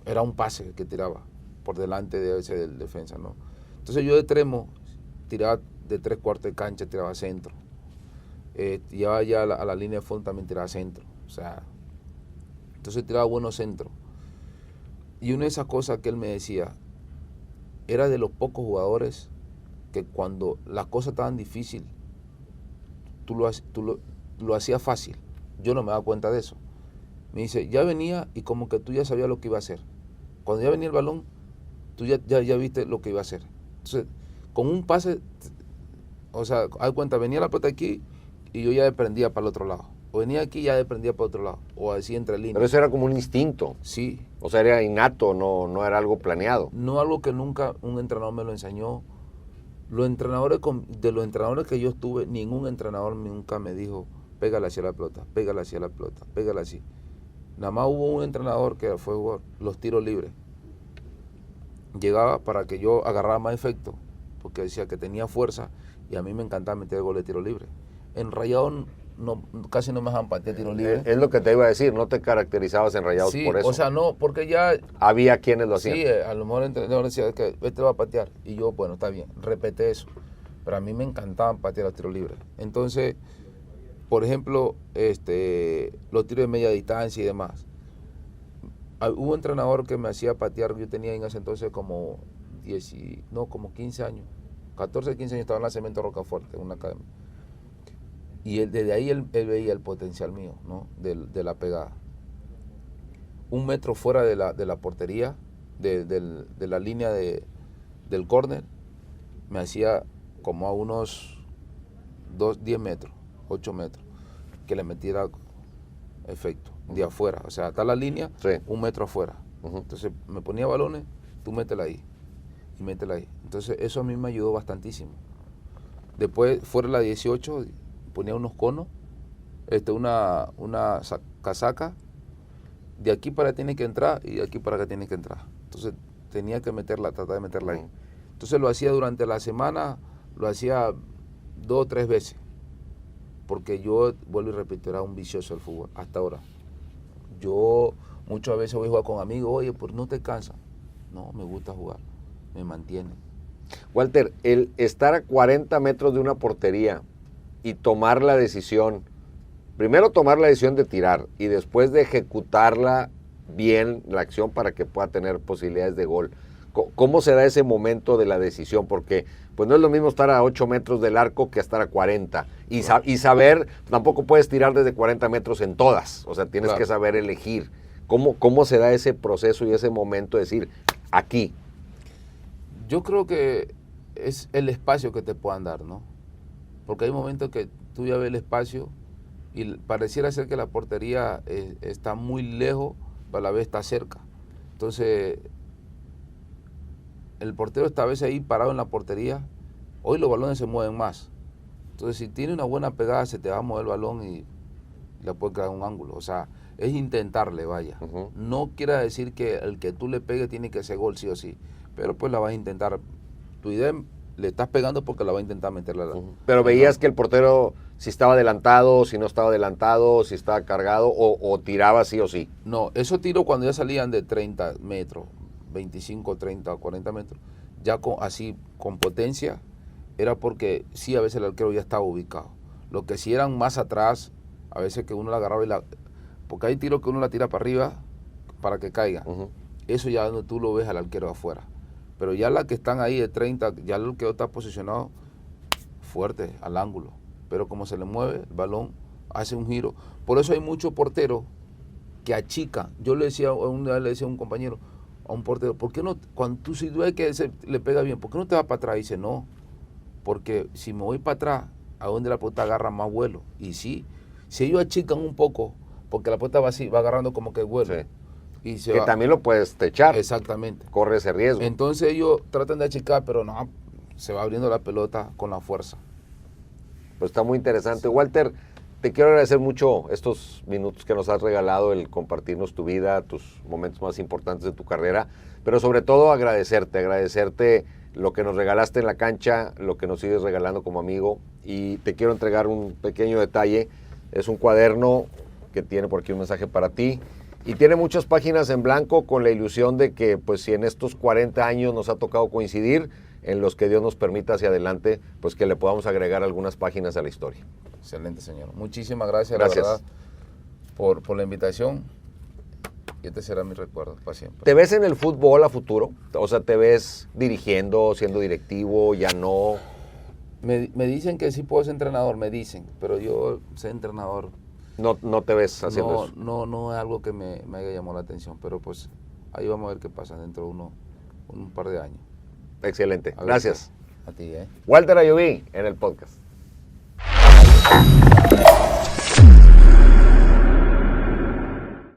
era un pase que tiraba por delante de ese del defensa, ¿no? Entonces yo de extremo tiraba de 3/4 de cancha, tiraba centro. Llevaba ya a la línea de fondo también tiraba centro. O sea, entonces tiraba buenos centros. Y una de esas cosas que él me decía, era de los pocos jugadores que cuando las cosas estaban difíciles, tú lo hacías fácil. Yo no me daba cuenta de eso. Me dice, ya venía y como que tú ya sabías lo que iba a hacer. Cuando ya venía el balón, tú ya viste lo que iba a hacer. Entonces, con un pase, o sea, haz cuenta, venía la pelota aquí y yo ya desprendía para el otro lado. O venía aquí y ya desprendía para el otro lado. O así entre líneas. Pero eso era como un instinto. Sí. O sea, era innato, no era algo planeado. No algo que nunca un entrenador me lo enseñó. De los entrenadores que yo estuve, ningún entrenador nunca me dijo, pégale hacia la pelota, pégale hacia la pelota, pégale así. Nada más hubo un entrenador que fue jugar los tiros libres. Llegaba para que yo agarrara más efecto, porque decía que tenía fuerza y a mí me encantaba meter gol de tiro libre. En Rayados casi no me dejaban patear tiro libre. Es lo que te iba a decir, no te caracterizabas en Rayados Sí, por eso. o sea, no, porque ya... Había quienes lo hacían. Sí, a lo mejor el entrenador decía que este va a patear. Y yo, bueno, está bien, repete eso. Pero a mí me encantaban patear los tiros libres. Entonces, por ejemplo, los tiros de media distancia y demás. Hubo un entrenador que me hacía patear, yo tenía en ese entonces como 15 años. 14, 15 años estaba en la Cemento Rocafuerte, en una academia. Y desde ahí él veía el potencial mío, ¿no? De la pegada. 1 metro fuera de la portería, de la línea del córner, me hacía como a unos 10 metros, 8 metros, que le metiera efecto de afuera. O sea, está la línea, sí, 1 metro afuera. Uh-huh. Entonces me ponía balones, tú métela ahí y métela ahí. Entonces eso a mí me ayudó bastantísimo. Después, fuera de la 18, ponía unos conos, una casaca. De aquí para allá tiene que entrar y de aquí para acá tiene que entrar. Entonces tenía que tratar de meterla ahí. Entonces lo hacía durante la semana, lo hacía 2 o 3 veces. Porque yo, vuelvo y repito, era un vicioso del fútbol, hasta ahora. Yo muchas veces voy a jugar con amigos, oye, pues no te cansas. No, me gusta jugar, me mantiene. Walter, el estar a 40 metros de una portería y tomar la decisión, primero tomar la decisión de tirar y después de ejecutarla bien, la acción para que pueda tener posibilidades de gol. ¿Cómo se da ese momento de la decisión? Porque pues no es lo mismo estar a 8 metros del arco que estar a 40. Y saber, tampoco puedes tirar desde 40 metros en todas. O sea, tienes que saber elegir. ¿Cómo se da ese proceso y ese momento de decir, aquí? Yo creo que es el espacio que te puedan dar, ¿no? Porque hay momentos que tú ya ves el espacio y pareciera ser que la portería está muy lejos, pero a la vez está cerca. Entonces, el portero está a veces ahí parado en la portería. Hoy los balones se mueven más. Entonces, si tiene una buena pegada, se te va a mover el balón y le puede crear un ángulo. O sea, es intentarle, vaya. No quiere decir que el que tú le pegues tiene que ser gol sí o sí, pero pues la vas a intentar. Tu idea, le estás pegando porque la vas a intentar meterle. Pero veías que el portero, si estaba adelantado, si no estaba adelantado, si estaba cargado o tiraba sí o sí. No, esos tiros cuando ya salían de 30 metros, 25, 30, 40 metros, ya así con potencia, era porque sí, a veces el arquero ya estaba ubicado. Lo que sí eran más atrás, a veces que uno la agarraba porque hay tiros que uno la tira para arriba para que caiga. Eso ya donde tú lo ves al arquero afuera. Pero ya las que están ahí de 30, ya el arquero está posicionado fuerte al ángulo. Pero como se le mueve, el balón hace un giro. Por eso hay muchos porteros que achican. Yo le decía, una vez le decía a un compañero, a un portero, ¿por qué no, cuando tú si ves que le pega bien, ¿por qué no te vas para atrás? Y dice, no, porque si me voy para atrás, ¿a dónde la pelota agarra más vuelo? Y sí, si ellos achican un poco, porque la pelota va así, va agarrando como que vuelo. Sí. Y que también lo puedes techar. Exactamente. Corre ese riesgo. Entonces ellos tratan de achicar, pero no, se va abriendo la pelota con la fuerza. Pues está muy interesante. Walter, te quiero agradecer mucho estos minutos que nos has regalado, el compartirnos tu vida, tus momentos más importantes de tu carrera, pero sobre todo agradecerte lo que nos regalaste en la cancha, lo que nos sigues regalando como amigo, y te quiero entregar un pequeño detalle. Es un cuaderno que tiene por aquí un mensaje para ti y tiene muchas páginas en blanco con la ilusión de que pues si en estos 40 años nos ha tocado coincidir, en los que Dios nos permita hacia adelante, pues que le podamos agregar algunas páginas a la historia. Excelente, señor. Muchísimas gracias. Gracias. La verdad, por la invitación. Y este será mi recuerdo para siempre. ¿Te ves en el fútbol a futuro? O sea, ¿te ves dirigiendo, siendo directivo, ya no? Me dicen que sí puedo ser entrenador, me dicen, pero yo ser entrenador... No te ves haciendo eso. No es algo que me haya llamado la atención, pero pues ahí vamos a ver qué pasa dentro de un par de años. Excelente. Gracias. A ti, Walter Ayubí en el podcast.